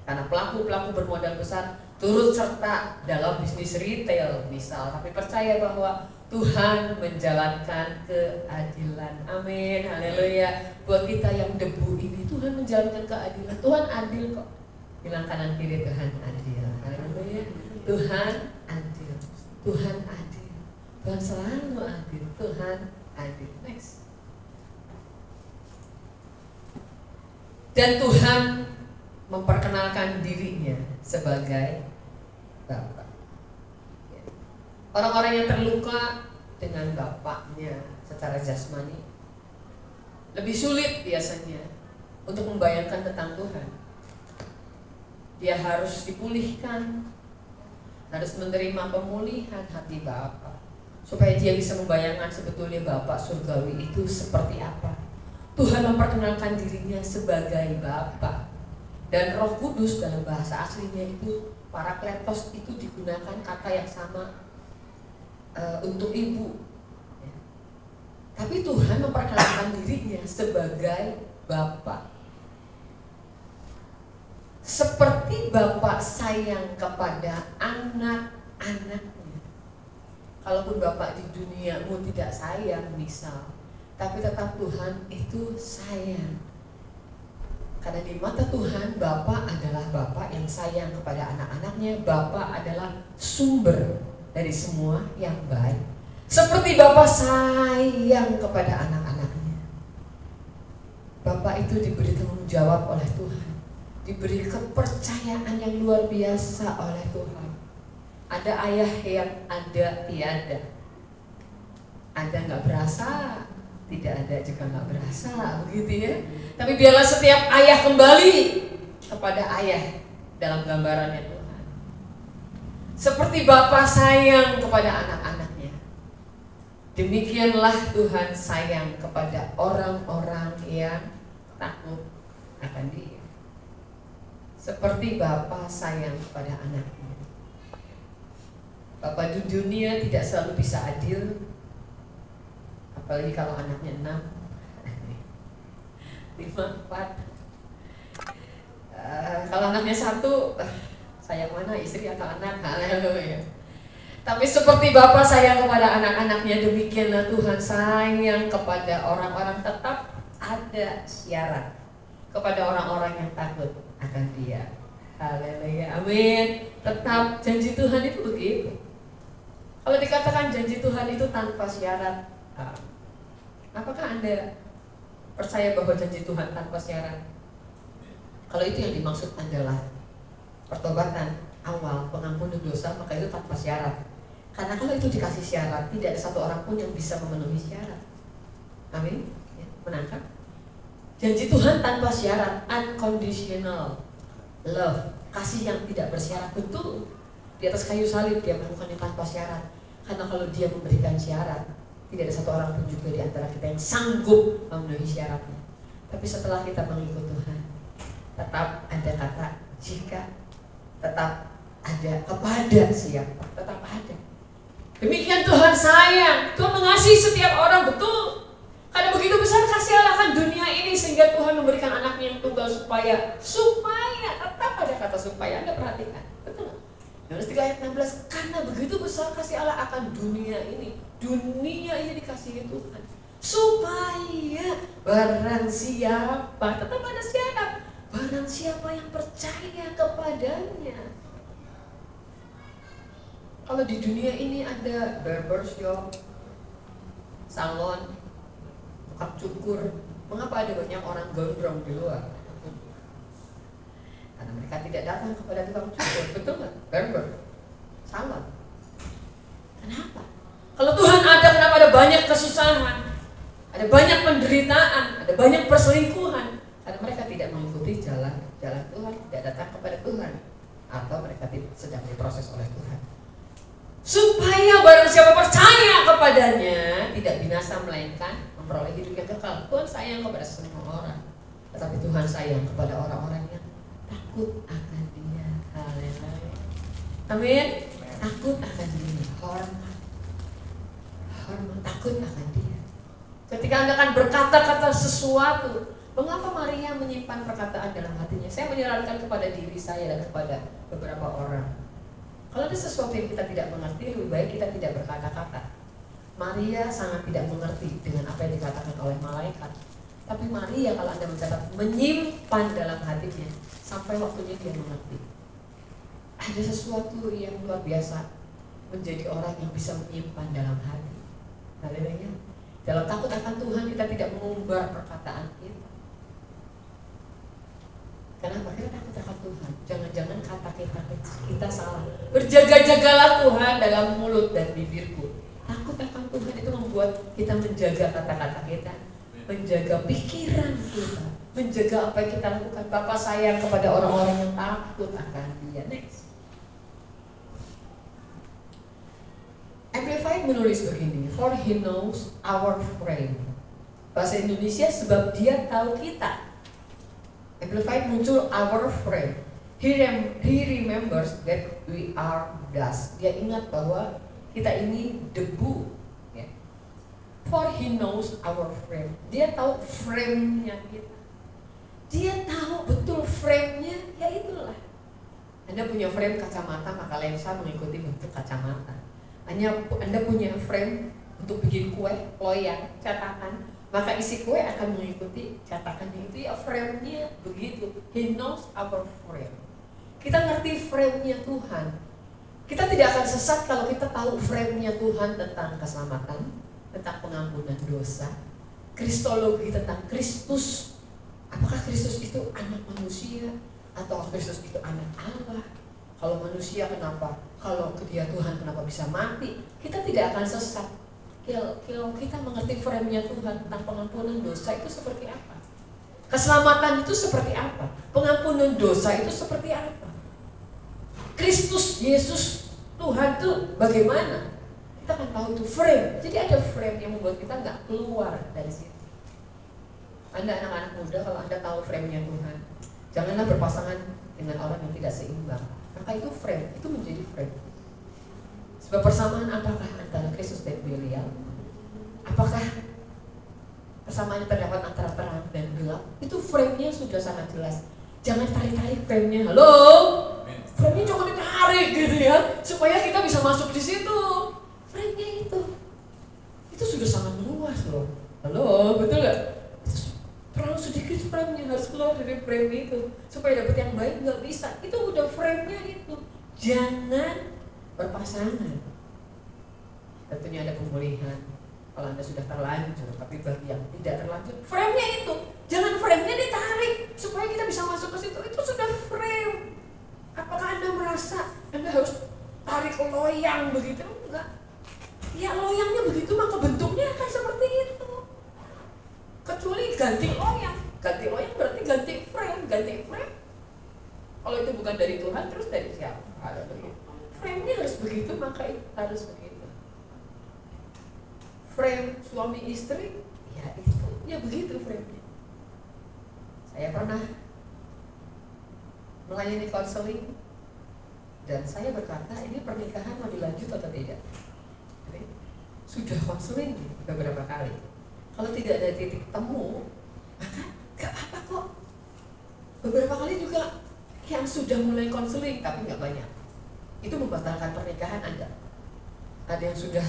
karena pelaku-pelaku bermodal besar turut serta dalam bisnis retail misal, tapi percaya bahwa Tuhan menjalankan keadilan. Amin, haleluya. Buat kita yang debu ini, Tuhan menjalankan keadilan. Tuhan adil kok. Bilang kanan kiri, Tuhan adil. Haleluya. Tuhan adil. Tuhan adil. Tuhan selalu adil. Tuhan adil. Next. Dan Tuhan memperkenalkan dirinya sebagai Bapa. Orang-orang yang terluka dengan bapaknya secara jasmani lebih sulit biasanya untuk membayangkan tentang Tuhan. Dia harus dipulihkan, harus menerima pemulihan hati Bapa, supaya dia bisa membayangkan sebetulnya Bapa surgawi itu seperti apa. Tuhan memperkenalkan dirinya sebagai Bapa. Dan Roh Kudus dalam bahasa aslinya itu, Parakletos, itu digunakan kata yang sama untuk ibu. Tapi Tuhan memperkenalkan dirinya sebagai Bapa. Seperti Bapa sayang kepada anak-anaknya. Kalaupun Bapa di duniamu tidak sayang misal, tapi tetap Tuhan itu sayang. Karena di mata Tuhan, Bapa adalah Bapa yang sayang kepada anak-anaknya. Bapa adalah sumber dari semua yang baik. Seperti Bapa sayang kepada anak-anaknya. Bapa itu diberi tanggung jawab oleh Tuhan, diberi kepercayaan yang luar biasa oleh Tuhan. Ada ayah yang ada tiada. Ada nggak berasa, tidak ada juga nggak berasa, begitu ya. Tapi biarlah setiap ayah kembali kepada ayah dalam gambarannya Tuhan. Seperti Bapa sayang kepada anak-anaknya, demikianlah Tuhan sayang kepada orang-orang yang takut akan Dia. Seperti Bapa sayang kepada anaknya. Bapa di dunia tidak selalu bisa adil, apalagi kalau anaknya 6, 5, 4. Kalau anaknya 1, sayang mana, istri atau anak? Haleluya. Tapi seperti Bapa sayang kepada anak-anaknya, demikianlah Tuhan sayang kepada orang-orang. Tetap ada syarat kepada orang-orang yang takut akan Dia. Haleluya, amin. Tetap janji Tuhan itu begitu. Kalau dikatakan janji Tuhan itu tanpa syarat, apakah Anda percaya bahwa janji Tuhan tanpa syarat? Kalau itu yang dimaksud adalah pertobatan awal, pengampunan dosa, maka itu tanpa syarat. Karena kalau itu dikasih syarat, tidak ada satu orang pun yang bisa memenuhi syarat. Amin. Ya, menangkap? Janji Tuhan tanpa syarat, unconditional love, kasih yang tidak bersyarat. Betul, di atas kayu salib Dia melakukannya tanpa syarat. Karena kalau Dia memberikan syarat, tidak ada satu orang pun juga di antara kita yang sanggup memenuhi syaratnya. Tapi setelah kita mengikut Tuhan, tetap ada kata jika, tetap ada kepada siapa, tetap ada. Demikian Tuhan sayang, Tuhan mengasihi setiap orang, betul. Karena begitu besar kasih Allah akan dunia ini, sehingga Tuhan memberikan anaknya yang tunggal supaya tetap ada kata supaya. Anda perhatikan, betul. Yohanes 3 ayat 16, karena begitu besar kasih Allah akan dunia ini dikasihi Tuhan, supaya barang siapa, tetap ada syarat, barang siapa yang percaya kepadanya. Kalau di dunia ini ada barbershop, salon, tukang cukur, mengapa ada banyak orang gondrong di luar? Karena mereka tidak datang kepada tukang cukur, betul nggak? Barber, salon. Kenapa? Kalau Tuhan ada, kenapa ada banyak kesusahan, ada banyak penderitaan, ada banyak perselingkuhan? Karena mereka tidak mengikuti jalan Tuhan, tidak datang kepada Tuhan, atau mereka sedang diproses oleh Tuhan. Supaya barang siapa percaya kepadanya tidak binasa, melainkan memperoleh hidup yang kekal. Tuhan sayang kepada semua orang, tetapi Tuhan sayang kepada orang-orang yang takut akan Dia. Haleluya, amin. Takut akan Dia, hormat, takut akan Dia. Ketika Anda akan berkata-kata sesuatu, mengapa Maria menyimpan perkataan dalam hatinya? Saya menyarankan kepada diri saya dan kepada beberapa orang, Kalau ada sesuatu yang kita tidak mengerti, lebih baik kita tidak berkata-kata. Maria sangat tidak mengerti dengan apa yang dikatakan oleh malaikat. Tapi Maria, kalau Anda mencatat, menyimpan dalam hatinya sampai waktunya dia mengerti. Ada sesuatu yang luar biasa menjadi orang yang bisa menyimpan dalam hati. Haleluya. Dalam takut akan Tuhan kita tidak mengumbar perkataan kita. Kenapa? Kita takut akan Tuhan. Jangan-jangan kata kita salah. Berjaga-jagalah Tuhan dalam mulut dan bibirku. Takut akan Tuhan itu membuat kita menjaga kata-kata kita, menjaga pikiran kita, menjaga apa yang kita lakukan. Bapa sayang kepada orang-orang yang takut akan Dia. Next. Amplified menulis begini, for He knows our frame. Bahasa Indonesia, sebab Dia tahu kita. Amplified muncul our frame. He remembers that we are dust. Dia ingat bahwa kita ini debu. Ya. For He knows our frame. Dia tahu frame-nya kita. Dia tahu betul frame-nya, ya itulah. Anda punya frame kacamata, maka lensa mengikuti bentuk kacamata. Anda punya frame untuk bikin kue, loyang, cetakan, maka isi kue akan mengikuti cetakannya itu, ya frame-nya begitu. He knows our frame. Kita ngerti frame-nya Tuhan. Kita tidak akan sesat kalau kita tahu frame-nya Tuhan tentang keselamatan, tentang pengampunan dosa, kristologi tentang Kristus. Apakah Kristus itu anak manusia atau Kristus itu anak Allah? Kalau manusia kenapa? Kalau Dia Tuhan kenapa bisa mati? Kita tidak akan sesat. Kalau kita mengerti frame-nya Tuhan tentang pengampunan dosa itu seperti apa? Keselamatan itu seperti apa? Pengampunan dosa itu seperti apa? Kristus Yesus Tuhan itu bagaimana? Kita akan tahu itu frame. Jadi ada frame yang membuat kita nggak keluar dari situ. Anda anak-anak muda, kalau Anda tahu frame-nya Tuhan, janganlah berpasangan dengan orang yang tidak seimbang. Maka itu frame, itu menjadi frame. Sebab persamaan apakah antara Kristus dan Belial? Apakah persamaan yang terdapat antara terang dan gelap? Itu frame-nya sudah sangat jelas. Jangan tarik-tarik frame-nya. Halo? Frame-nya jangan ditarik gitu ya, supaya kita bisa masuk di situ. Frame-nya itu sudah sangat luas loh. Halo, betul gak? Terlalu sedikit frame-nya, harus keluar dari frame itu supaya dapat yang baik, nggak bisa. Itu udah frame-nya itu. Jangan berpasangan. Tentunya ada pemulihan kalau Anda sudah terlanjur, tapi bagi yang tidak terlanjur, frame-nya itu. Jangan frame-nya ditarik supaya kita bisa masuk ke situ. Itu sudah frame. Apakah Anda merasa Anda harus tarik loyang begitu? Enggak. Ya loyangnya begitu, maka bentuknya akan seperti itu. Kecuali ganti loyang. Ganti loyang berarti ganti frame. Ganti frame. Kalau itu bukan dari Tuhan, terus dari siapa? Ada begitu. Frame-nya harus begitu, maka harus begitu. Frame suami istri, ya itu. Ya begitu frame-nya. Saya pernah melayani konseling dan saya berkata, ini pernikahan mau dilanjut atau tidak? Sudah konseling beberapa kali. Kalau tidak ada titik temu, maka gak apa kok. Beberapa kali juga yang sudah mulai konseling, tapi gak banyak. Itu membatalkan pernikahan Anda. Ada yang sudah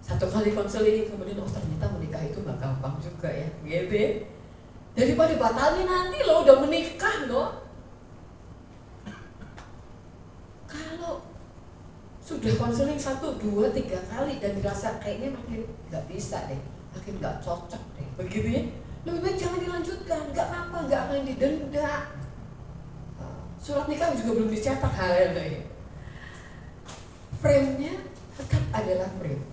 1 kali konseling, kemudian ternyata menikah itu gak gampang juga ya, gitu ya. Daripada batalnya nanti lo udah menikah loh. Kalau sudah konseling 1, 2, 3 kali dan dirasa kayaknya makin gak bisa deh, makin gak cocok deh, begitu ya, lebih baik jangan dilanjutkan. Gak apa-apa, gak akan didenda. Surat nikah juga belum dicetak, haleluya. Frame-nya tetap adalah frame.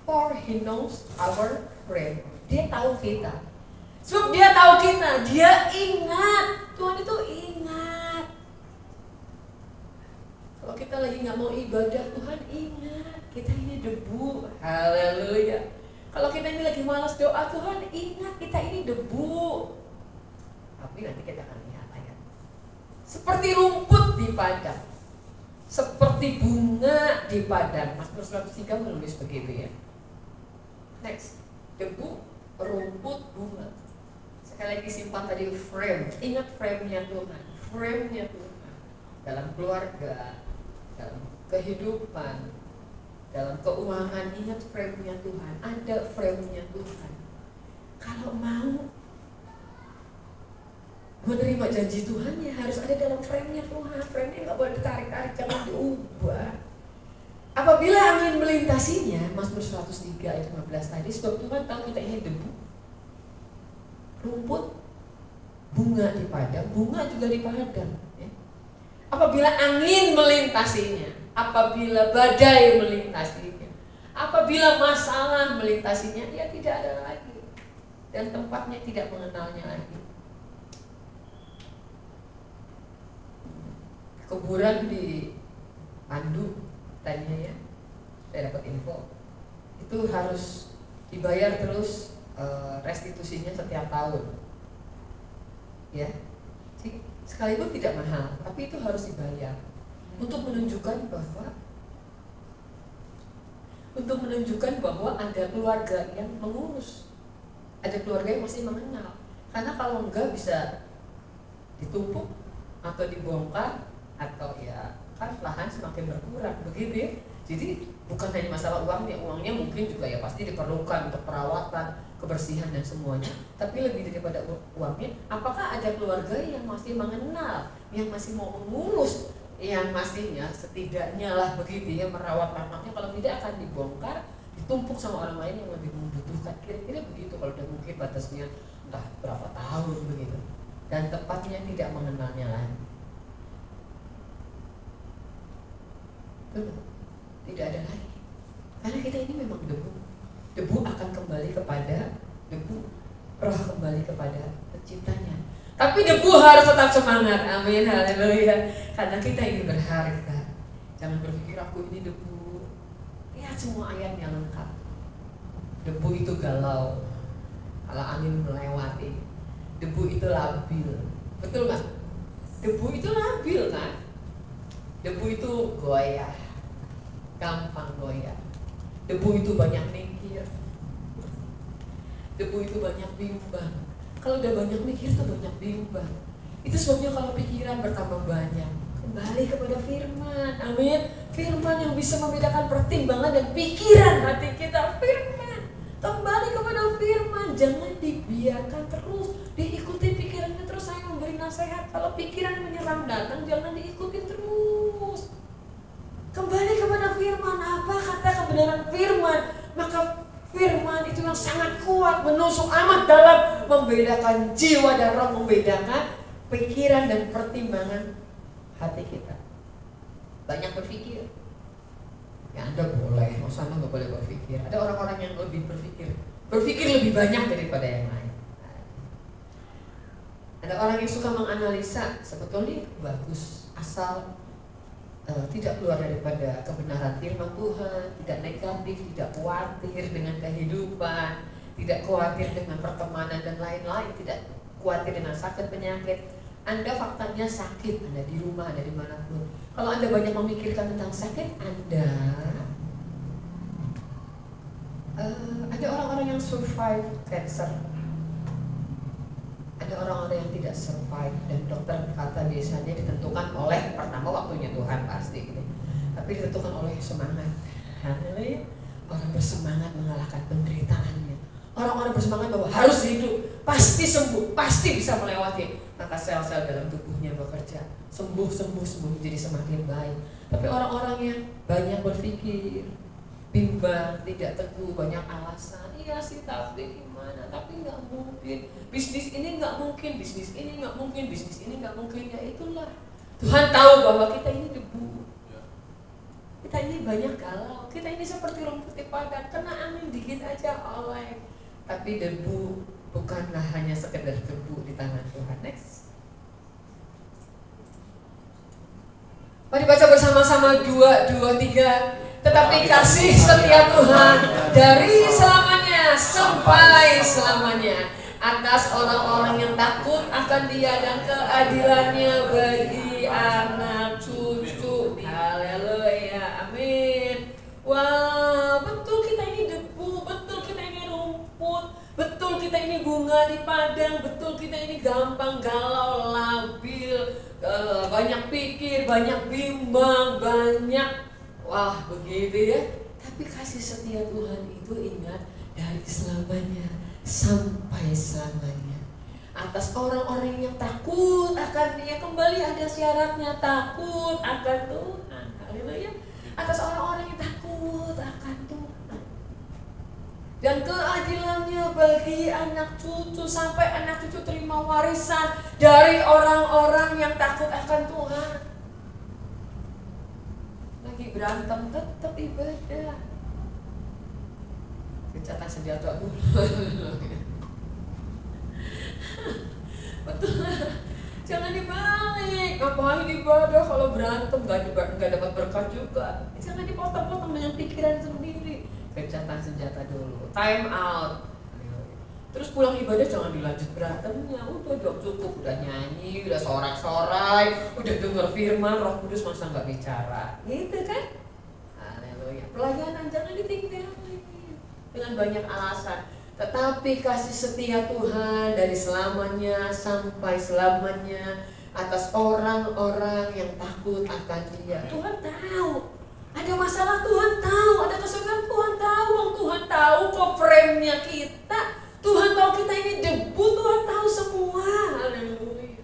For He knows our frame. Dia tahu kita. Sebab Dia tahu kita, Dia ingat. Tuhan itu ingat. Kalau kita lagi gak mau ibadah, Tuhan ingat. Kita ini debu, haleluya. Kalau kita ini lagi malas doa, Tuhan ingat kita ini debu. Tapi nanti kita akan lihat ayat. Seperti rumput di padang, seperti bunga di padang. Mazmur 103 menulis begitu ya. Next, debu, rumput, bunga. Sekali lagi simpan tadi frame. Ingat frame-nya Tuhan. Frame-nya Tuhan dalam keluarga, dalam kehidupan, dalam keuangan, ingat frame-nya Tuhan, ada frame-nya Tuhan. Kalau mau menerima janji Tuhan ya harus ada dalam frame-nya Tuhan. Frame-nya nggak boleh ditarik-tarik, jangan diubah. Apabila angin melintasinya, Mazmur 103 ayat 15 tadi, sebab Tuhan tahu kita ini debu, rumput, bunga di padang, bunga juga di padang. Ya. Apabila angin melintasinya, apabila badai melintasinya, apabila masalah melintasinya, dia tidak ada lagi dan tempatnya tidak mengenalnya lagi. Kuburan di Pandu tadinya ya, saya dapat info itu harus dibayar terus restitusinya setiap tahun, ya. Sekalipun tidak mahal, tapi itu harus dibayar untuk menunjukkan bahwa ada keluarga yang mengurus, ada keluarga yang masih mengenal. Karena kalau enggak bisa ditumpuk atau dibongkar, atau ya kan lahan semakin berkurang begitu ya. Jadi bukan hanya masalah uangnya mungkin juga ya pasti diperlukan untuk perawatan, kebersihan dan semuanya. Tapi lebih daripada uangnya, apakah ada keluarga yang masih mengenal, yang masih mau mengurus, yang masihnya setidaknya lah begitu ya merawat anaknya. Kalau tidak akan dibongkar, ditumpuk sama orang lain yang lebih membutuhkan. Kira-kira begitu kalau udah mungkin batasnya entah berapa tahun begitu. Dan tepatnya tidak mengenalnya lagi. Tidak ada lagi. Karena kita ini memang debu. Debu akan kembali kepada debu. Roh kembali kepada penciptanya. Tapi debu harus tetap semangat. Amin, haleluya. Karena kita ini berharga. Jangan berpikir aku ini debu. Lihat semua ayatnya lengkap. Debu itu galau kalau angin melewati. Debu itu labil. Betul nggak? Debu itu labil kan? Debu itu goyah, gampang goyah. Debu itu banyak mikir. Debu itu banyak bimbang. Kalau udah banyak mikir tuh banyak bimbang. Itu sebabnya kalau pikiran bertambah banyak, kembali kepada firman. Amin. Firman yang bisa membedakan pertimbangan dan pikiran hati kita. Firman. Kembali kepada firman. Jangan dibiarkan terus diikuti pikirannya terus. Saya memberi nasihat, kalau pikiran menyerang datang jangan diikuti terus. Kembali kepada firman. Apa kata kebenaran firman? Maka firman itu yang sangat kuat, menusuk amat dalam, membedakan jiwa dan roh, membedakan pikiran dan pertimbangan hati kita. Banyak berpikir, ya Anda boleh, Anda nggak boleh berpikir. Ada orang-orang yang lebih berpikir lebih banyak daripada yang lain. Ada orang yang suka menganalisa, sebetulnya bagus, asal tidak keluar daripada kebenaran firman Tuhan, tidak negatif, tidak khawatir dengan kehidupan, tidak khawatir dengan pertemanan dan lain-lain, tidak khawatir dengan sakit penyakit. Anda faktanya sakit, Anda di rumah, Anda dimanapun. Kalau Anda banyak memikirkan tentang sakit Anda, ada orang-orang yang survive cancer, ada orang-orang yang tidak survive, dan dokter berkata biasanya ditentukan oleh, pertama waktunya Tuhan pasti gitu. Tapi ditentukan oleh semangat. Haleluya. Orang bersemangat mengalahkan penderitaannya. Orang-orang bersemangat bahwa harus hidup, pasti sembuh, pasti bisa melewati. Maka sel-sel dalam tubuhnya bekerja, sembuh jadi semakin baik. Tapi orang-orang yang banyak berpikir, bimbang, tidak teguh, banyak alasan. Iya sih, tapi gimana? Tapi nggak mungkin. Bisnis ini nggak mungkin, bisnis ini nggak mungkin, bisnis ini nggak mungkin. Ya itulah. Tuhan tahu bahwa kita ini debu. Kita ini banyak galau. Kita ini seperti rumput di padang, kena angin dikit aja oleh. Tapi debu bukanlah hanya sekedar debu di tangan Tuhan. Next. Mari baca bersama-sama 2:3. Tetapi kasih setia Tuhan dari selamanya sampai selamanya atas orang-orang yang takut akan Dia dan keadilannya bagi anak cucu. Haleluya, amin. Wah, betul kita ini debu, betul kita ini rumput, betul kita ini bunga di padang, betul kita ini gampang galau, labil, banyak pikir, banyak bimbang, banyak Wah, begitu ya. Tapi kasih setia Tuhan itu ingat dari selamanya sampai selamanya. Atas orang-orang yang takut akan Dia, kembali ada syaratnya, takut akan Tuhan. Haleluya. Atas orang-orang yang takut akan Tuhan. Dan keadilannya bagi anak cucu, sampai anak cucu terima warisan dari orang-orang yang takut akan Tuhan. Lagi berantem tetap ibadah. Gencatan senjata dulu. Betul. Jangan dibalik. Ngapain ibadah kalau berantem nggak dapat berkat juga. Jangan dipotong-potong dengan pikiran sendiri. Gencatan senjata dulu. Time out. Terus pulang ibadah jangan dilanjut berantemnya. Udah cukup, udah nyanyi, udah sorak-sorai, udah dengar firman, Roh Kudus masa nggak bicara. Gitu kan? Haleluya. Pelayanan jangan ditinggalin dengan banyak alasan. Tetapi kasih setia Tuhan dari selamanya sampai selamanya atas orang-orang yang takut akan Dia. Tuhan tahu. Ada masalah Tuhan tahu, ada kesulitan Tuhan tahu, Tuhan tahu kok frame-nya kita. Tuhan tahu kita ini debu, Tuhan tahu semua. Haleluya.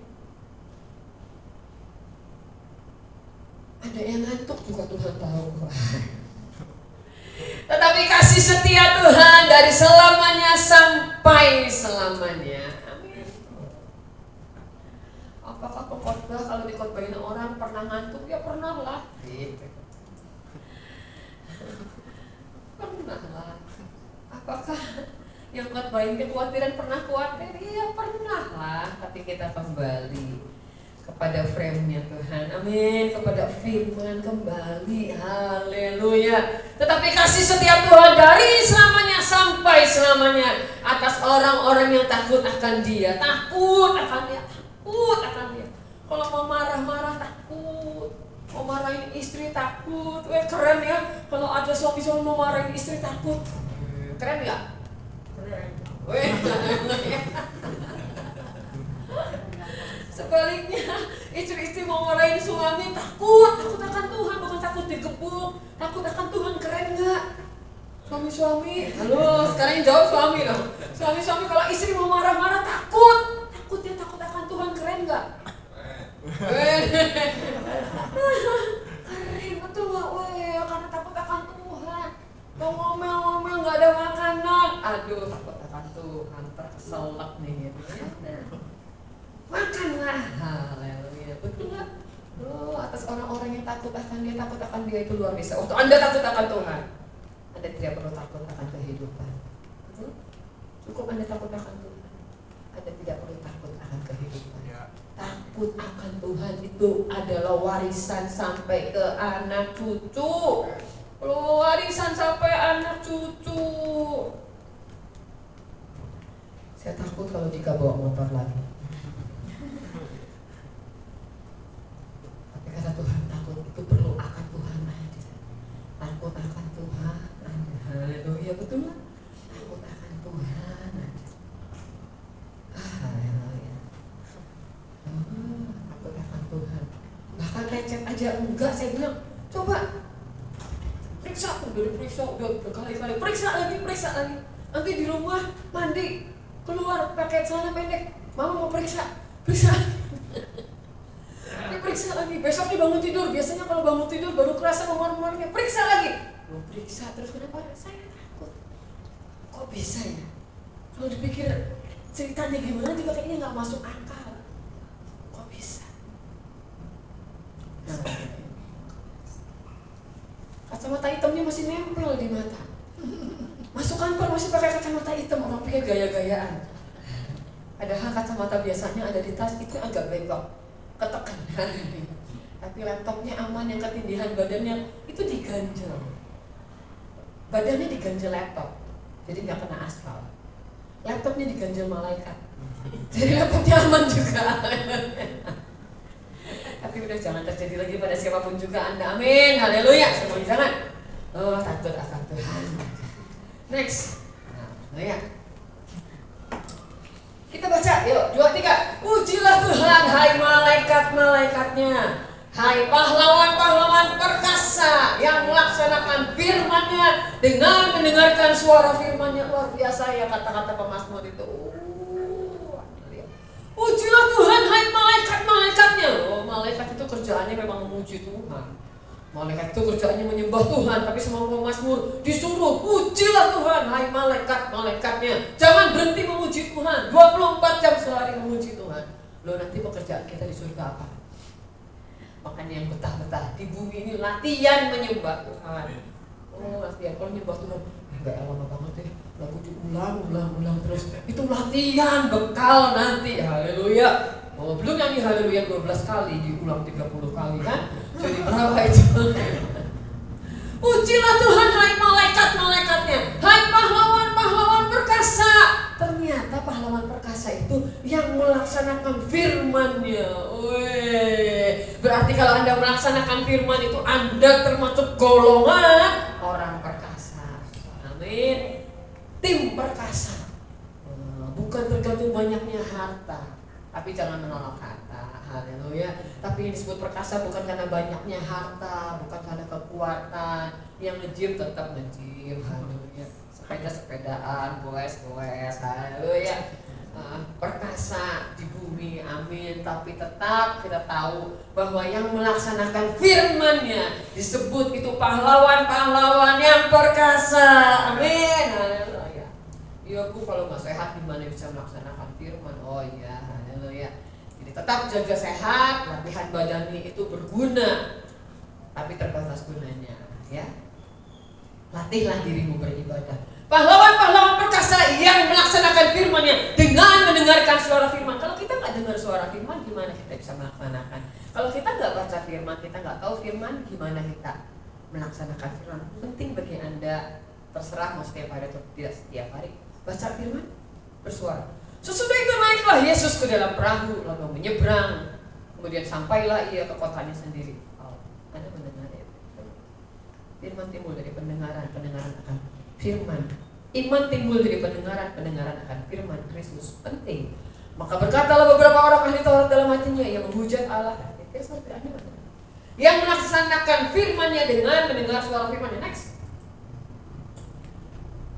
Ada yang ngantuk juga Tuhan tahu. Tetapi kasih setia Tuhan dari selamanya sampai selamanya. Amin. Apakah pengkhotbah kalau dikhotbahin orang pernah ngantuk? Ya pernah lah. Pernah lah. Apakah yang khotbahin kekhawatiran pernah khawatir? Ya pernah lah. Tapi kita kembali kepada frame-nya Tuhan. Amin. Kepada firman kembali. Haleluya. Tetapi kasih setia Tuhan dari selamanya sampai selamanya atas orang-orang yang takut akan Dia. Takut akan Dia. Takut akan Dia. Kalau mau marah-marah takut. Mau marahin istri takut. Keren ya. Kalau ada suami-suami mau marahin istri takut. Keren nggak? Keren. Sebaliknya, istri-istri mau marahin suami takut akan Tuhan, bukan takut digebuk, takut akan Tuhan. Keren nggak? Suami-suami, halo, sekarang yang jawab suami dong. Suami-suami kalau istri mau marah-marah takut akan Tuhan. Keren nggak? Keren, betul nggak? Karena takut akan Tuhan. Mau ngomel-ngomel nggak ada makanan, aduh takut akan Tuhan, terkeselak nih gitu ya. Makanlah. Haleluya. Betul nggak? Atas orang-orang yang takut akan Dia itu luar biasa. Waktu Anda takut akan Tuhan, Anda tidak perlu takut akan kehidupan. Betul? Cukup Anda takut akan Tuhan, Anda tidak perlu takut akan kehidupan. Takut akan Tuhan itu adalah warisan sampai ke anak cucu. Warisan sampai anak cucu. Saya takut kalau jika bawa motor lagi. Tapi kata Tuhan, takut itu perlu akan Tuhan aja. Takut akan Tuhan aja. Haleluya, betul nggak? Takut akan Tuhan aja. Haleluya. Takut akan Tuhan. Bahkan lecet aja enggak, saya bilang, coba periksa, udah diperiksa, udah berkali-kali, periksa lagi. Nanti di rumah mandi, keluar pakai celana pendek, mama mau periksa. Diperiksa lagi, besoknya bangun tidur. Biasanya kalau bangun tidur baru kerasa memar-marnya, periksa lagi. Belum periksa, terus kenapa? Saya takut. Kok bisa ya? Kalau dipikir ceritanya gimana juga kayaknya nggak masuk akal. Kok bisa? Kacamata hitamnya masih nempel di mata. Masuk kantor masih pakai kacamata hitam, orang pikir gaya-gayaan. Padahal kacamata biasanya ada di tas itu agak bengkok, ketekan. Tapi laptopnya aman, yang ketindihan badannya itu diganjel. Badannya diganjel laptop, jadi nggak kena aspal. Laptopnya diganjel malaikat, jadi laptopnya aman juga. Tapi udah jangan terjadi lagi pada siapapun juga Anda. Amin, haleluya. Semuanya jangan. Takut akan Tuhan. Next. Ya. Kita baca, yuk, 2, 3. Pujilah Tuhan, hai malaikat-malaikatnya, Hai pahlawan-pahlawan perkasa yang melaksanakan firman-Nya dengan mendengarkan suara firman-Nya. Luar biasa ya kata-kata pemazmur itu. Pujilah Tuhan hai malaikat-malaikatnya. Oh, malaikat itu kerjaannya memang memuji Tuhan. Malaikat itu kerjaannya menyembah Tuhan. Tapi semua pemazmur disuruh pujilah Tuhan hai malaikat-malaikatnya. Jangan berhenti memuji Tuhan. 24 jam sehari memuji Tuhan. Loh, nanti pekerjaan kita di surga apa? Makanya yang betah-betah di bumi ini latihan menyembah Tuhan. Oh, latihan. Kalau menyembah Tuhan enggak lama banget deh. Lagu diulang terus. Itu latihan bekal nanti. Haleluya. Oh, belum nyanyi haleluya 12 kali, diulang 30 kali kan? Jadi berapa itu? Pujilah Tuhan hai malaikat-malaikatnya. Hai pahlawan-pahlawan perkasa. Ternyata pahlawan perkasa itu yang melaksanakan firman-Nya. Berarti kalau Anda melaksanakan firman itu Anda termasuk golongan orang perkasa. Amin. Tim perkasa. Bukan tergantung banyaknya harta, tapi jangan menolak harta. Haleluya. Tapi yang disebut perkasa bukan karena banyaknya harta, bukan karena kekuatan. Yang nge-gym tetap nge-gym. Haleluya. Sepeda-sepedaan, goes-goes. Haleluya. Perkasa di bumi, amin. Tapi tetap kita tahu bahwa yang melaksanakan firman-Nya disebut itu pahlawan-pahlawan yang perkasa, amin. Haleluya. Ya Bu, kalau nggak sehat gimana bisa melaksanakan firman? Oh iya, haleluya. Jadi tetap jaga sehat, latihan badani itu berguna, tapi terbatas gunanya, ya. Latihlah dirimu beribadah. Pahlawan-pahlawan perkasa yang melaksanakan firman-Nya dengan mendengarkan suara firman. Kalau kita nggak dengar suara firman, gimana kita bisa melaksanakan? Kalau kita nggak baca firman, kita nggak tahu firman, gimana kita melaksanakan firman? Penting bagi Anda, terserah mau setiap hari atau tidak setiap hari, baca firman, bersuara. Sesudah itu naiklah Yesus ke dalam perahu, lalu menyeberang. Kemudian sampailah ia ke kotanya sendiri. Oh, Anda mendengar ya? Firman timbul dari pendengaran akan firman. Iman timbul dari pendengaran akan firman Kristus. Penting. Maka berkatalah beberapa orang ahli Taurat dalam hatinya, yang menghujat Allah. Yang melaksanakan firman-Nya dengan mendengar suara firman-Nya. Next.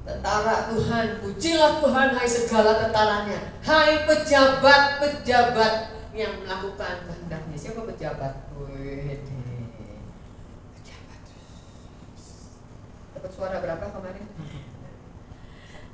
Tentara Tuhan, pujilah Tuhan hai segala tentaranya. Hai pejabat-pejabat yang melakukan kehendak-Nya. Siapa pejabat? Pejabat. Dapat suara berapa kemarin?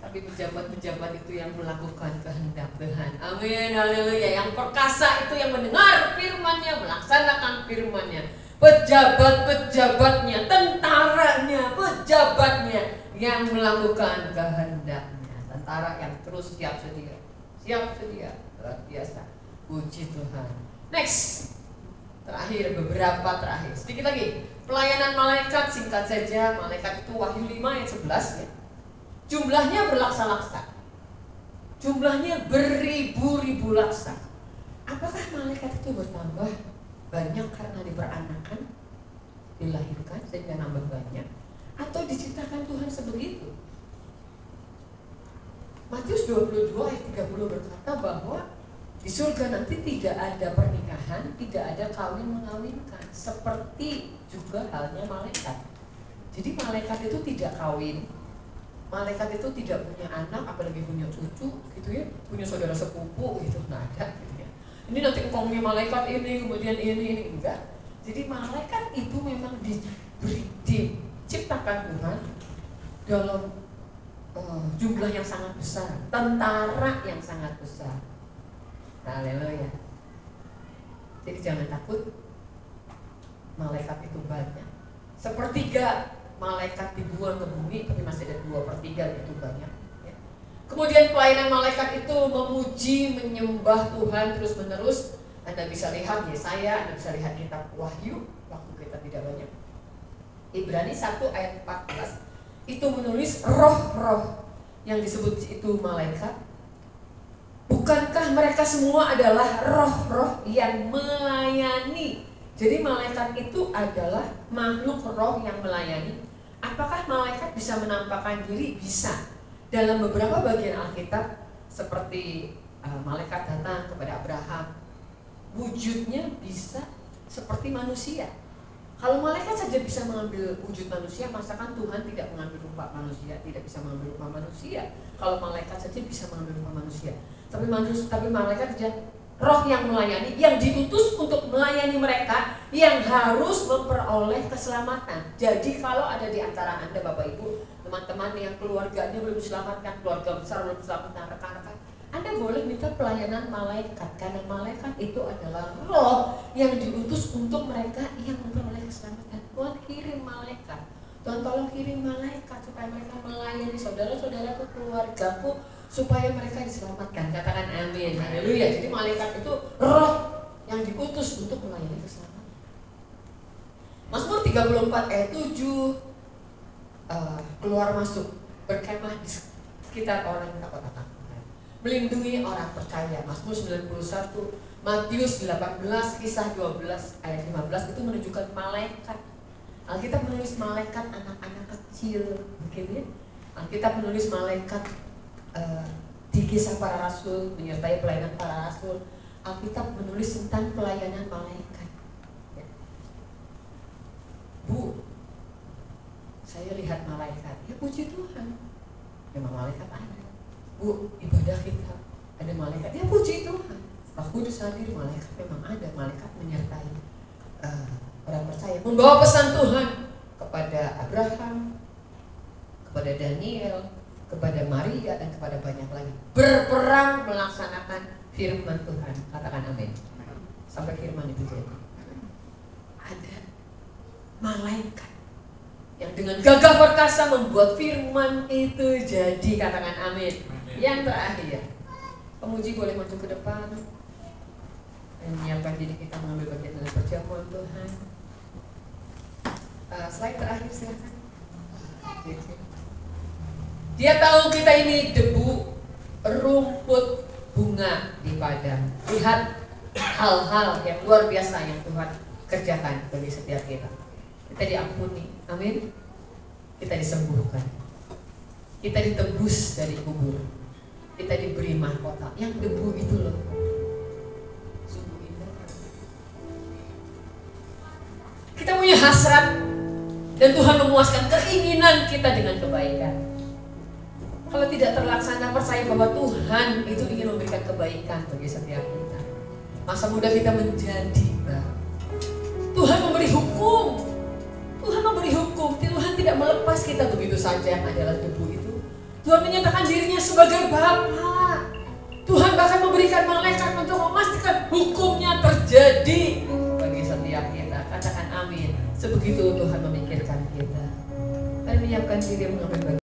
Tapi pejabat-pejabat itu yang melakukan kehendak Tuhan. Amin, haleluya. Yang perkasa itu yang mendengar firman-Nya, melaksanakan firman-Nya. Pejabat-pejabatnya, tentaranya, pejabatnya yang melakukan kehendak-Nya. Tentara yang terus siap sedia. Luar biasa. Puji Tuhan. Next. Beberapa terakhir. Sedikit lagi. Pelayanan malaikat, singkat saja. Malaikat itu Wahyu 5 ayat 11 ya. Jumlahnya berlaksa-laksa. Jumlahnya beribu-ribu laksa. Apakah malaikat itu bertambah banyak karena diperanakan, dilahirkan sehingga nambah banyak, atau diciptakan Tuhan sebegitu? Matius 22 ayat 30 berkata bahwa di surga nanti tidak ada pernikahan, tidak ada kawin mengawinkan, seperti juga halnya malaikat. Jadi malaikat itu tidak kawin, malaikat itu tidak punya anak, apalagi punya cucu, gitu ya, punya saudara sepupu, gitu nggak ada, gitu ya. Ini nanti engkongnya malaikat ini, kemudian ini enggak. Jadi malaikat itu memang diciptakan Tuhan dalam jumlah yang sangat besar, tentara yang sangat besar. Haleluya. Jadi jangan takut, malaikat itu banyak. Sepertiga malaikat dibuang ke bumi, tapi masih ada 2/3 itu banyak. Ya. Kemudian pelayanan malaikat itu memuji, menyembah Tuhan terus menerus. Anda bisa lihat Yesaya, Anda bisa lihat kitab Wahyu, waktu kita tidak banyak. Ibrani 1 ayat 14 itu menulis roh-roh yang disebut itu malaikat. Bukankah mereka semua adalah roh-roh yang melayani? Jadi malaikat itu adalah makhluk roh yang melayani. Apakah malaikat bisa menampakkan diri? Bisa. Dalam beberapa bagian Alkitab, seperti malaikat datang kepada Abraham, wujudnya bisa seperti manusia. Kalau malaikat saja bisa mengambil wujud manusia, masakan Tuhan tidak mengambil rupa manusia, tidak bisa mengambil rupa manusia. Kalau malaikat saja bisa mengambil rupa manusia, tapi malaikat saja roh yang melayani, yang diutus untuk melayani mereka yang harus memperoleh keselamatan. Jadi kalau ada di antara Anda Bapak Ibu, teman-teman yang keluarganya belum diselamatkan, keluarga besar belum diselamatkan, rekan-rekan, Anda boleh minta pelayanan malaikat, karena malaikat itu adalah roh yang diutus untuk mereka yang memperoleh keselamatan. Tuhan kirim malaikat, Tuhan tolong kirim malaikat supaya mereka melayani saudara-saudaraku, keluargaku, supaya mereka diselamatkan. Katakan amin, haleluya. Jadi malaikat itu roh yang diutus untuk melayani keselamatan. Mazmur 34 ayat 7, keluar masuk, berkemah di sekitar orang yang takut akan Tuhan, melindungi orang percaya. Mazmur 91, Matius 18, Kisah 12 ayat 15 itu menunjukkan malaikat. Alkitab menulis malaikat anak-anak kecil, begitu ya. Alkitab menulis malaikat di Kisah para Rasul, menyertai pelayanan para rasul. Alkitab menulis tentang pelayanan malaikat. Ya. Bu, saya lihat malaikat. Ya puji Tuhan, memang malaikat ada. Bu, ibadah kita ada malaikat. Ya puji Tuhan, Roh Kudus hadir, malaikat memang ada. Malaikat menyertai orang percaya, membawa pesan Tuhan kepada Abraham, kepada Daniel, kepada Maria, dan kepada banyak lagi. Berperang melaksanakan firman Tuhan. Katakan amin. Sampai firman itu jadi. Ada malaikat yang dengan gagah perkasa membuat firman itu jadi. Katakan amin. Yang terakhir, pemuji boleh maju ke depan dan menyiapkan diri kita mengambil bagian dalam perjamuan Tuhan. Slide terakhir silakan. Dia tahu kita ini debu, rumput, bunga di padang. Lihat hal-hal yang luar biasa yang Tuhan kerjakan bagi setiap kita. Kita diampuni, amin. Kita disembuhkan, kita ditebus dari kubur, kita diberi mahkota. Yang debu itu loh, sungguh indah. Kita punya hasrat, dan Tuhan memuaskan keinginan kita dengan kebaikan. Kalau tidak terlaksana, percaya bahwa Tuhan itu ingin memberikan kebaikan bagi setiap kita. Masa muda kita menjadi baru. Tuhan memberi hukum. Tuhan memberi hukum. Tuhan tidak melepas kita begitu saja yang adalah debu itu. Tuhan menyatakan dirinya sebagai Bapa. Tuhan bahkan memberikan malaikat untuk memastikan hukumnya terjadi bagi setiap kita. Katakan amin. Sebegitu Tuhan memikirkan kita. Dan menyiapkan diri mengambil bagian.